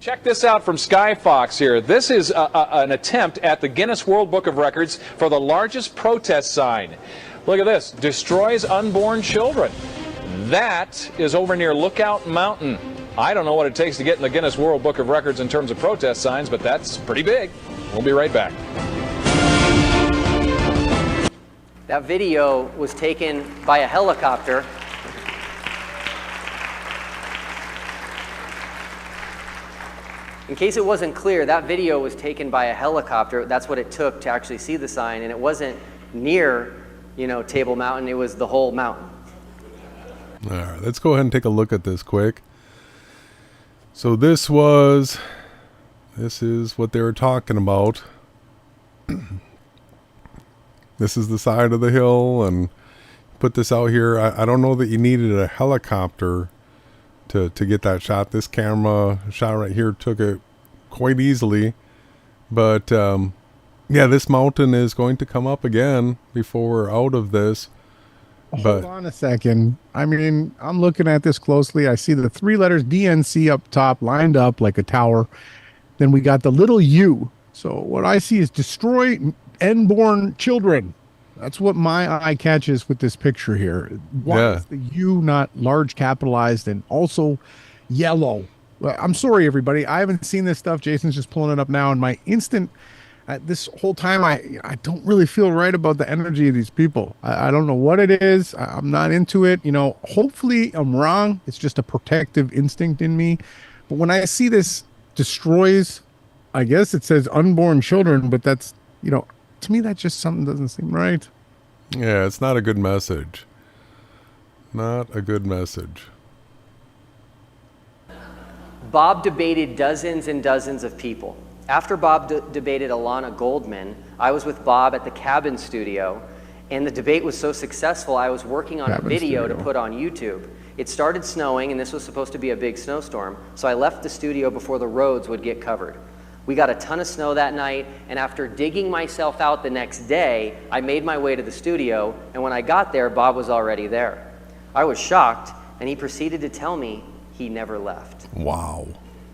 Check this out from Sky Fox here. This is an attempt at the Guinness World Book of Records for the largest protest sign. Look at this. Destroys unborn children. That is over near Lookout Mountain. I don't know what it takes to get in the Guinness World Book of Records in terms of protest signs, but that's pretty big. We'll be right back.
That video was taken by a helicopter. In case it wasn't clear, that video was taken by a helicopter. That's what it took to actually see the sign, and it wasn't near, Table Mountain. It was the whole mountain.
All right, let's go ahead and take a look at this quick. So this is what they were talking about. This is the side of the hill, and put this out here. I don't know that you needed a helicopter to get that shot. This camera shot right here took it quite easily. But yeah, this mountain is going to come up again before we're out of this.
Hold on a second. I mean, I'm looking at this closely. I see the 3 letters DNC up top lined up like a tower. Then we got the little U. So what I see is destroy unborn children. That's what my eye catches with this picture here. Why is the U not large capitalized and also yellow? Well, I'm sorry, everybody. I haven't seen this stuff. Jason's just pulling it up now. And my instant, this whole time, I don't really feel right about the energy of these people. I don't know what it is. I'm not into it. Hopefully I'm wrong. It's just a protective instinct in me. But when I see this destroys, I guess it says unborn children, but that's, to me, that just something doesn't seem right.
Yeah, it's not a good message. Not a good message.
Bob debated dozens and dozens of people. After Bob debated Alana Goldman, I was with Bob at the Cabin Studio, and the debate was so successful, I was working on a video to put on YouTube. It started snowing, and this was supposed to be a big snowstorm, so I left the studio before the roads would get covered. We got a ton of snow that night, and after digging myself out the next day, I made my way to the studio, and when I got there, Bob was already there. I was shocked, and he proceeded to tell me he never left.
Wow.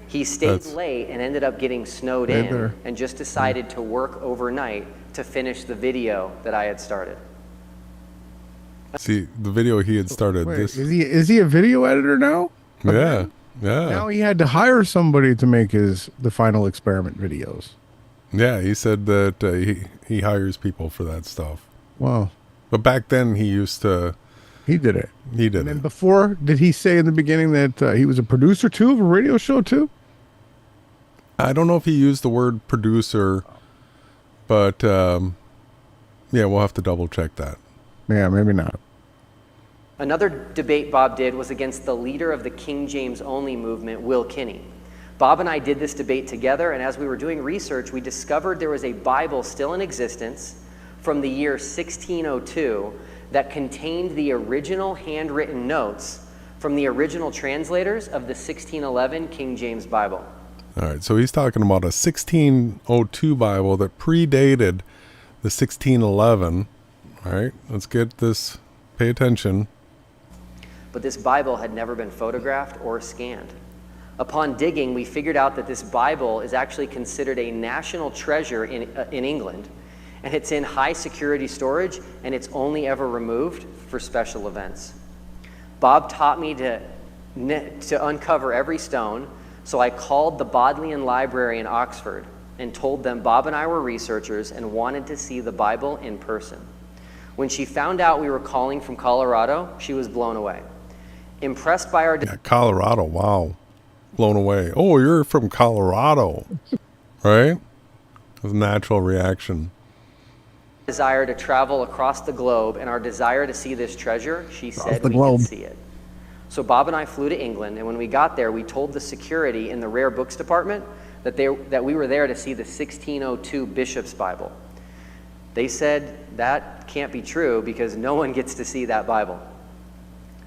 He stayed late and ended up getting snowed in and just decided to work overnight to finish the video that I had started.
See, the video he had started.
Wait, is he a video editor now?
Yeah. Yeah.
Now he had to hire somebody to make the final experiment videos.
Yeah, he said that he hires people for that stuff.
Wow.
But back then he used to.
He did it.
He did
And before, did he say in the beginning that he was a producer too of a radio show too?
I don't know if he used the word producer, but yeah, we'll have to double check that.
Yeah, maybe not.
Another debate Bob did was against the leader of the King James only movement, Will Kinney. Bob and I did this debate together, and as we were doing research, we discovered there was a Bible still in existence from the year 1602 that contained the original handwritten notes from the original translators of the 1611 King James Bible.
All right, so he's talking about a 1602 Bible that predated the 1611. All right, let's get this, pay attention.
But this Bible had never been photographed or scanned. Upon digging, we figured out that this Bible is actually considered a national treasure in England, and it's in high security storage, and it's only ever removed for special events. Bob taught me to uncover every stone, so I called the Bodleian Library in Oxford and told them Bob and I were researchers and wanted to see the Bible in person. When she found out we were calling from Colorado, she was blown away. Impressed by our
Colorado, wow. Blown away. Oh, you're from Colorado, right? It was a natural reaction.
Desire to travel across the globe and our desire to see this treasure, she said we could see it. So Bob and I flew to England, and when we got there, we told the security in the rare books department that we were there to see the 1602 Bishop's Bible. They said that can't be true because no one gets to see that Bible.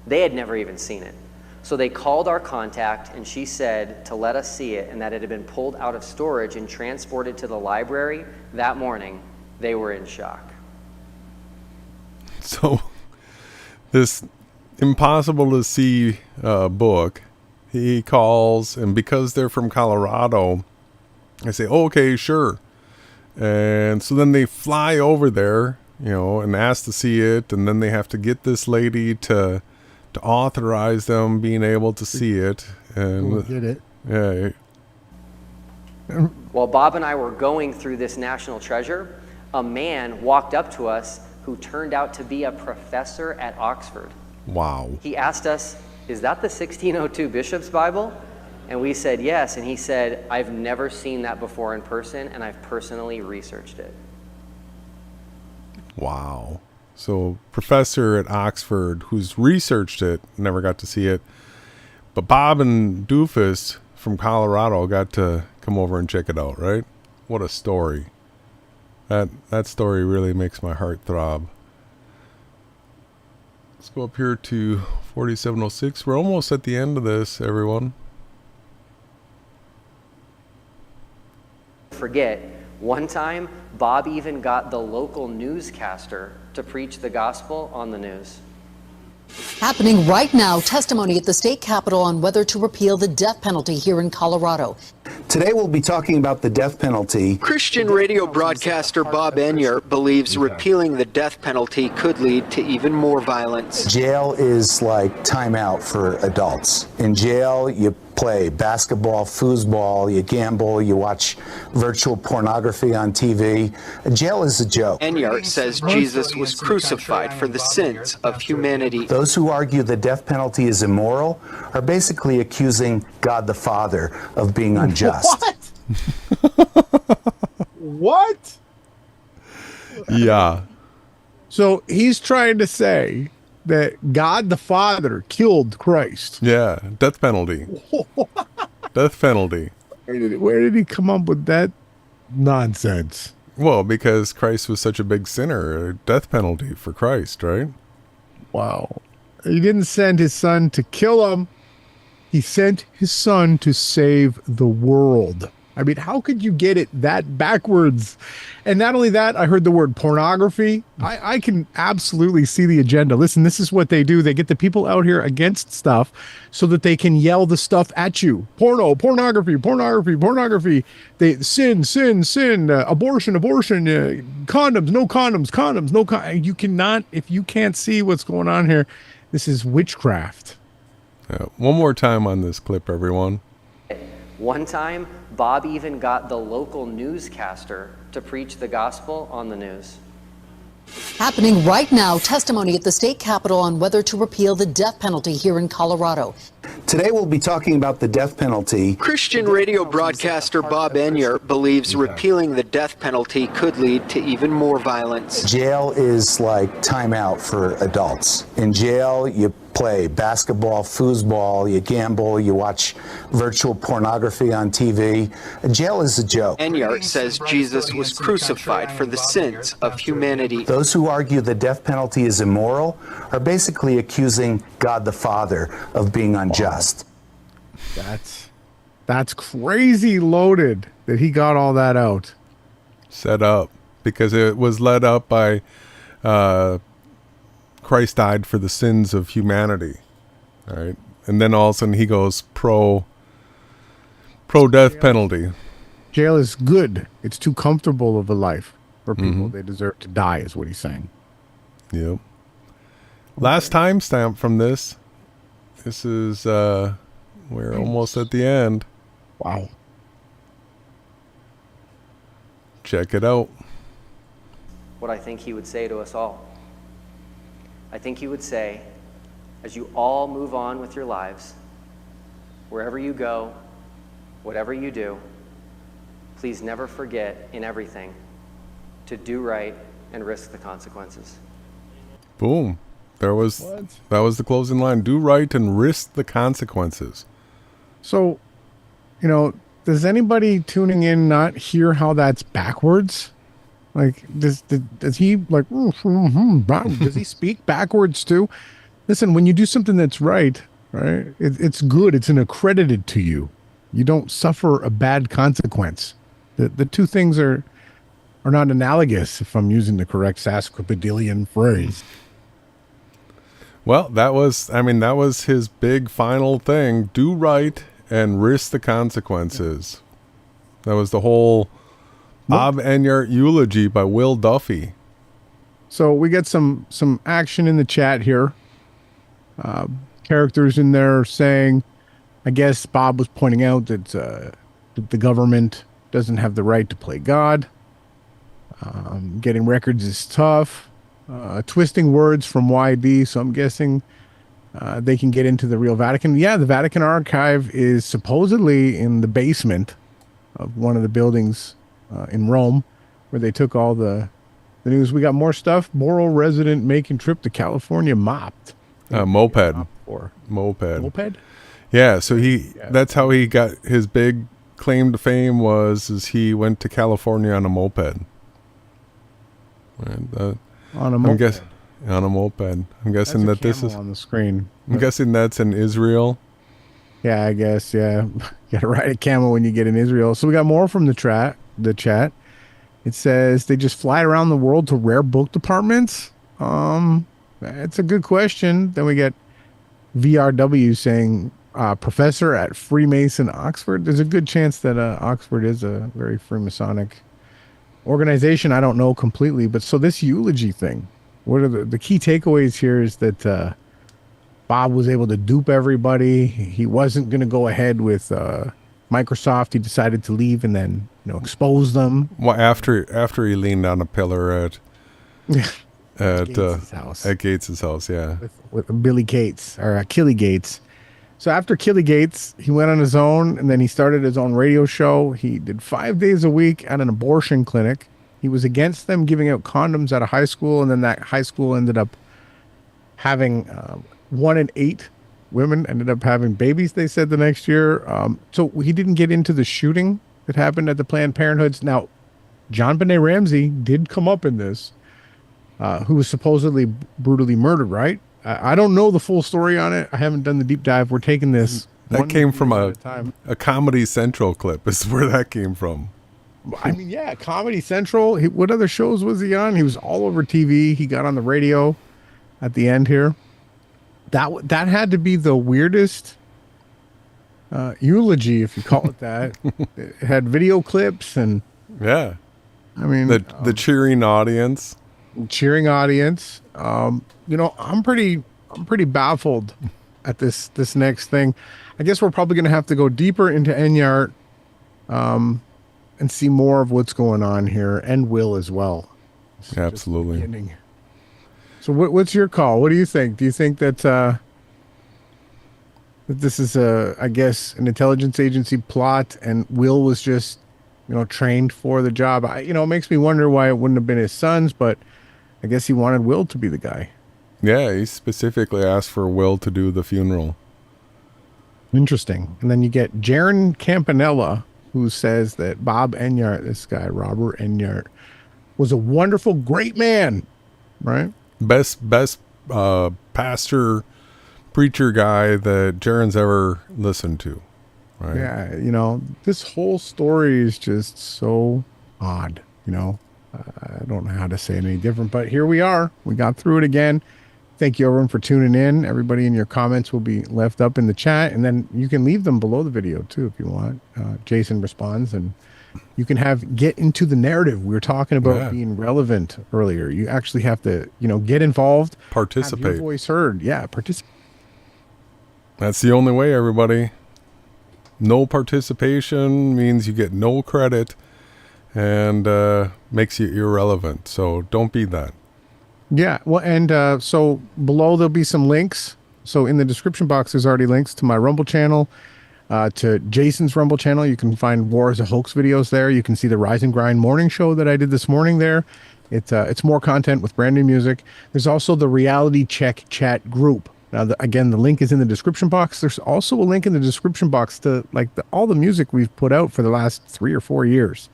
They had never even seen it. So they called our contact, and she said to let us see it and that it had been pulled out of storage and transported to the library that morning. They were in shock.
So this impossible to see book, he calls, and because they're from Colorado, I say, oh, okay, sure. And so then they fly over there, and ask to see it, and then they have to get this lady to authorize them being able to see it. And
get it.
Yeah.
While Bob and I were going through this national treasure, a man walked up to us who turned out to be a professor at Oxford.
Wow.
He asked us, is that the 1602 Bishop's Bible? And we said yes, and he said, I've never seen that before in person, and I've personally researched it.
Wow. So professor at Oxford who's researched it, never got to see it. But Bob and Dufas from Colorado got to come over and check it out, right? What a story. That story really makes my heart throb. Let's go up here to 4706. We're almost at the end of this, everyone.
Forget, one time, Bob even got the local newscaster to preach the gospel on the news.
Happening right now, testimony at the state capitol on whether to repeal the death penalty here in Colorado.
Today we'll be talking about the death penalty.
Christian radio broadcaster Bob Enyart believes repealing the death penalty could lead to even more violence.
Jail is like timeout for adults. In jail, you play basketball, foosball, you gamble, you watch virtual pornography on TV. Jail is a joke.
Enyart says Jesus was crucified for the sins of humanity.
Those who argue the death penalty is immoral are basically accusing God the Father of being unjust.
What?
Yeah.
So he's trying to say that God the Father killed Christ.
Yeah, death penalty. Death penalty.
Where did he come up with that nonsense?
Well, because Christ was such a big sinner, a death penalty for Christ, right?
Wow. He didn't send his son to kill him. He sent his son to save the world. I mean, how could you get it that backwards? And not only that, I heard the word pornography. I can absolutely see the agenda. Listen, this is what they do. They get the people out here against stuff so that they can yell the stuff at you. Porno, pornography, pornography, pornography. They sin, abortion, condoms, no condoms, condoms, no condoms. You cannot, if you can't see what's going on here, this is witchcraft.
Yeah. One more time on this clip, everyone.
One time, Bob even got the local newscaster to preach the gospel on the news.
Happening right now, testimony at the state capitol on whether to repeal the death penalty here in Colorado.
Today we'll be talking about the death penalty.
Christian radio broadcaster Bob Enyart believes repealing the death penalty could lead to even more violence.
Jail is like timeout for adults. In jail, you play basketball, foosball, you gamble, you watch virtual pornography on TV. Jail is a joke.
Enyart says Jesus was crucified for the sins of humanity.
Those who argue the death penalty is immoral are basically accusing God the Father of being unjust.
That's crazy loaded that he got all that out.
Set up. Because it was led up by Christ died for the sins of humanity. All right. And then all of a sudden he goes pro death penalty.
Jail is good. It's too comfortable of a life for people. They deserve to die is what he's saying.
Yep. Last timestamp from this. This is we're almost at the end.
Wow.
Check it out.
What I think he would say to us all. I think he would say, as you all move on with your lives, wherever you go, whatever you do, please never forget in everything to do right and risk the consequences.
Boom. That was the closing line. Do right and risk the consequences.
So, does anybody tuning in not hear how that's backwards? Like, does he like? Does he speak backwards too? Listen, when you do something that's right, it's good. It's an accredited to you. You don't suffer a bad consequence. The two things are not analogous. If I'm using the correct Sasquipedalian phrase.
Well, that was his big final thing. Do right and risk the consequences. That was the whole Bob Enyart eulogy by Will Duffy.
So we get some action in the chat here. Characters in there saying, I guess Bob was pointing out that the government doesn't have the right to play God. Getting records is tough. Twisting words from YD, so I'm guessing
they can get into the real Vatican. Yeah, the Vatican archive is supposedly in the basement of one of the buildings in Rome, where they took all the news. We got more stuff. Borough resident making trip to California mopped.
Moped.
Moped?
Yeah, so that's how he got his big claim to fame is he went to California on a moped. And,
on a moped.
On a moped. I'm guessing that this is
on the screen.
I'm guessing that's in Israel.
Yeah, I guess. Yeah, you gotta ride a camel when you get in Israel. So we got more from the chat. It says they just fly around the world to rare book departments. That's a good question. Then we get VRW saying professor at Freemason Oxford. There's a good chance that Oxford is a very Freemasonic organization. I don't know completely, but so this eulogy thing. What are the key takeaways here is that Bob was able to dupe everybody. He wasn't going to go ahead with Microsoft. He decided to leave and then expose them.
Well, after he leaned on a pillar at Gates's house, yeah,
with Billy Gates or Killy Gates. So after Killy Gates, he went on his own, and then he started his own radio show. He did 5 days a week at an abortion clinic. He was against them giving out condoms at a high school, and then that high school ended up having 1 in 8 women ended up having babies, they said, the next year. So he didn't get into the shooting that happened at the Planned Parenthoods. Now, John Benet Ramsey did come up in this, who was supposedly brutally murdered, right? I don't know the full story on it. I haven't done the deep dive. We're taking this.
That came from a Comedy Central clip is where that came from.
I mean, yeah, Comedy Central. What other shows was he on? He was all over TV. He got on the radio at the end here. That had to be the weirdest eulogy, if you call it that. It had video clips and
yeah.
I mean,
the cheering audience.
Cheering audience. I'm pretty baffled at this next thing. I guess we're probably going to have to go deeper into Enyart and see more of what's going on here, and Will as well.
Absolutely.
So what's your call? What do you think? Do you think that that this is I guess an intelligence agency plot, and Will was just trained for the job? It makes me wonder why it wouldn't have been his sons, but I guess he wanted Will to be the guy.
Yeah, he specifically asked for Will to do the funeral.
Interesting. And then you get Jeran Campanella, who says that Bob Enyart, this guy, Robert Enyart, was a wonderful, great man, right?
Best pastor, preacher guy that Jeran's ever listened to, right?
Yeah, this whole story is just so odd, I don't know how to say it any different, but here we are. We got through it again. Thank you, everyone, for tuning in. Everybody in your comments will be left up in the chat, and then you can leave them below the video, too, if you want. Jason responds, and you can get into the narrative. We were talking about being relevant earlier. You actually have to, get involved.
Participate.
Have your voice heard. Yeah, participate.
That's the only way, everybody. No participation means you get no credit and makes you irrelevant. So don't be that.
Yeah, well, and so below there'll be some links. So in the description box, there's already links to my Rumble channel, to Jason's Rumble channel. You can find War is a Hoax videos there. You can see the Rise and Grind morning show that I did this morning there. It's more content with brand new music. There's also the Reality Check chat group. Now, again, the link is in the description box. There's also a link in the description box to all the music we've put out for the last 3 or 4 years.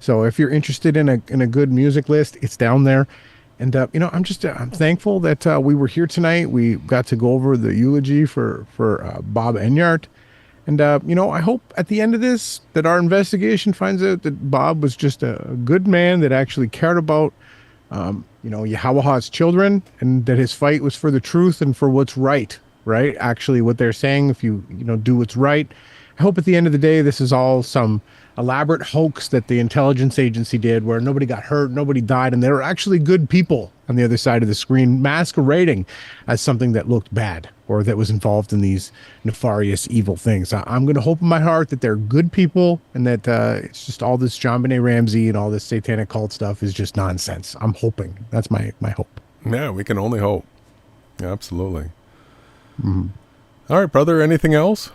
So if you're interested in a good music list, it's down there. And I'm thankful that we were here tonight. We got to go over the eulogy for Bob Enyart, and I hope at the end of this that our investigation finds out that Bob was just a good man that actually cared about Yahawashai's children, and that his fight was for the truth and for what's right. Right? Actually, what they're saying, if you do what's right. I hope at the end of the day, this is all some elaborate hoax that the intelligence agency did, where nobody got hurt, nobody died, and there were actually good people on the other side of the screen masquerading as something that looked bad or that was involved in these nefarious, evil things. I'm going to hope in my heart that they're good people, and that it's just all this John Benet Ramsey and all this satanic cult stuff is just nonsense. I'm hoping. That's my hope.
Yeah, we can only hope. Yeah, absolutely. All right, brother. Anything else?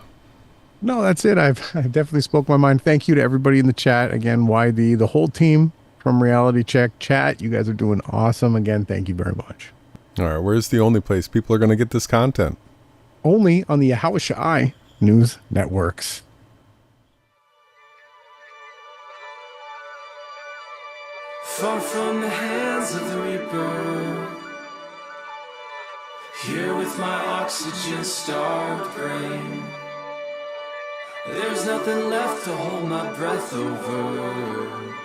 No, that's it. I've definitely spoke my mind. Thank you to everybody in the chat. Again, YD, the whole team from Reality Check chat. You guys are doing awesome. Again, thank you very much.
All right, where's the only place people are going to get this content?
Only on the Yahawashai News Networks.
Far from the hands of the reaper, here with my oxygen-starved brain, there's nothing left to hold my breath over,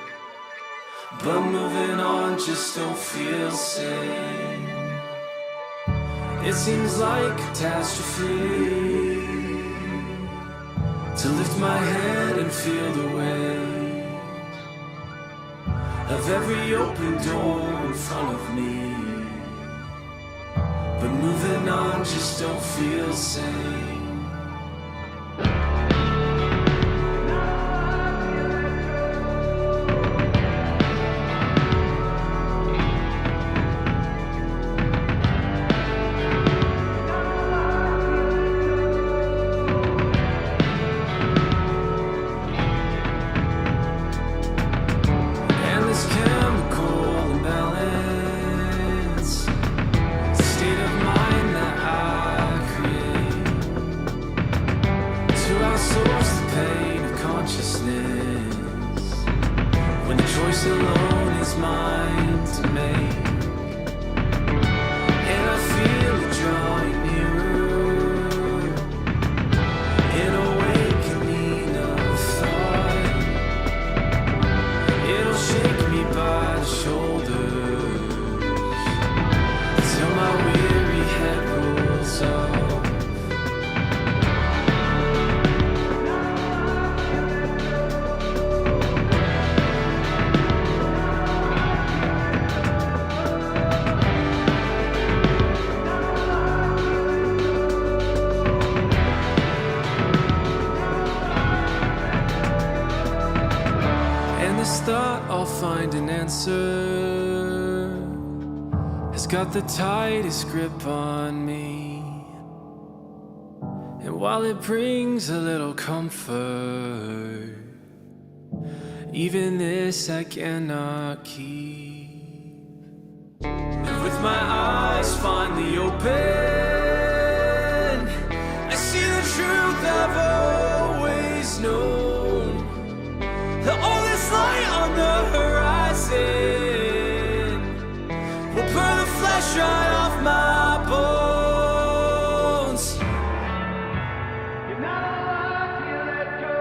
but moving on just don't feel sane. It seems like catastrophe to lift my head and feel the weight of every open door in front of me, but moving on just don't feel sane. Got the tightest grip on me, and while it brings a little comfort, even this I cannot keep. And with my eyes finally open, I see the truth I've always known, that all this light on the horizon will burn the flesh right off my bones. You're not alive till you let go.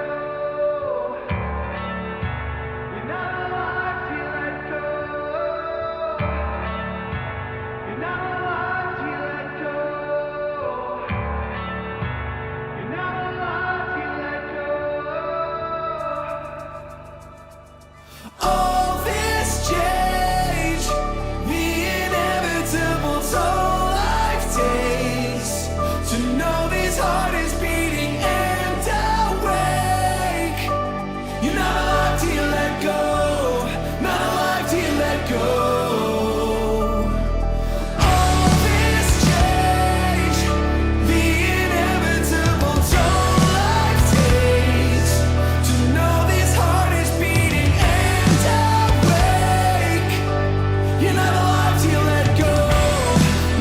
You're not alive till you let go. You're not alive till you let go. You're not alive till you let go. All this change, the inevitable toll life takes, to know this heart is beating and awake. You're not alive till you let go, not alive till you let go. All this change, the inevitable toll life takes, to know this heart is beating and awake. You're not alive till you let go,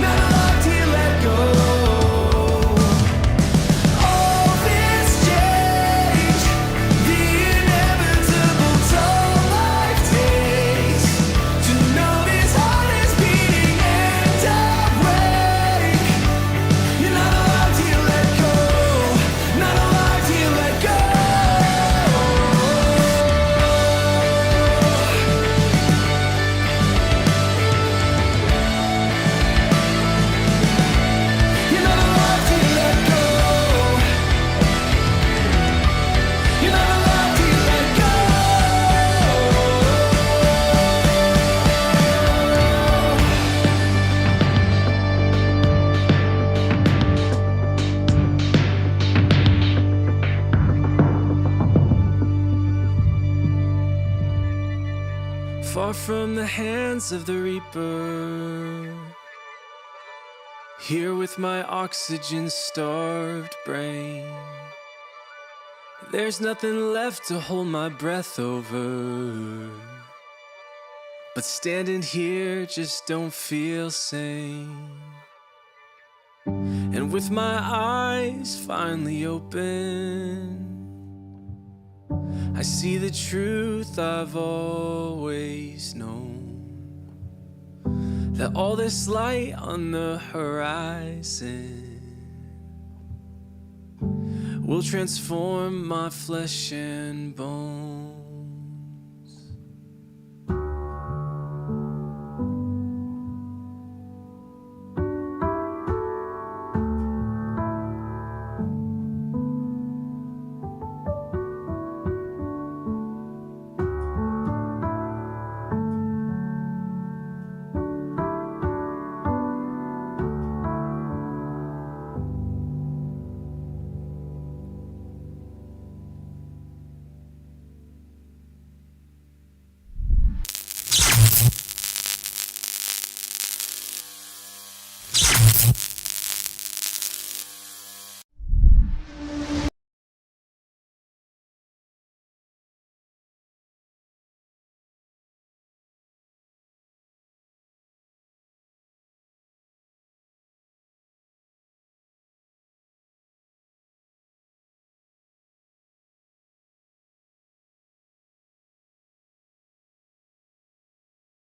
not alive till you let go. All this change, the inevitable toll life takes, to know this heart is beating and awake. You're not alive till you let go, not alive till you let go. You're not alive till you let go. You're not alive till you let go. Far from the hands of the reaper,
Here with my oxygen-starved brain, there's nothing left to hold my breath over. But standing here just don't feel sane. And with my eyes finally open, I see the truth I've always known. That all this light on the horizon will transform my flesh and bone.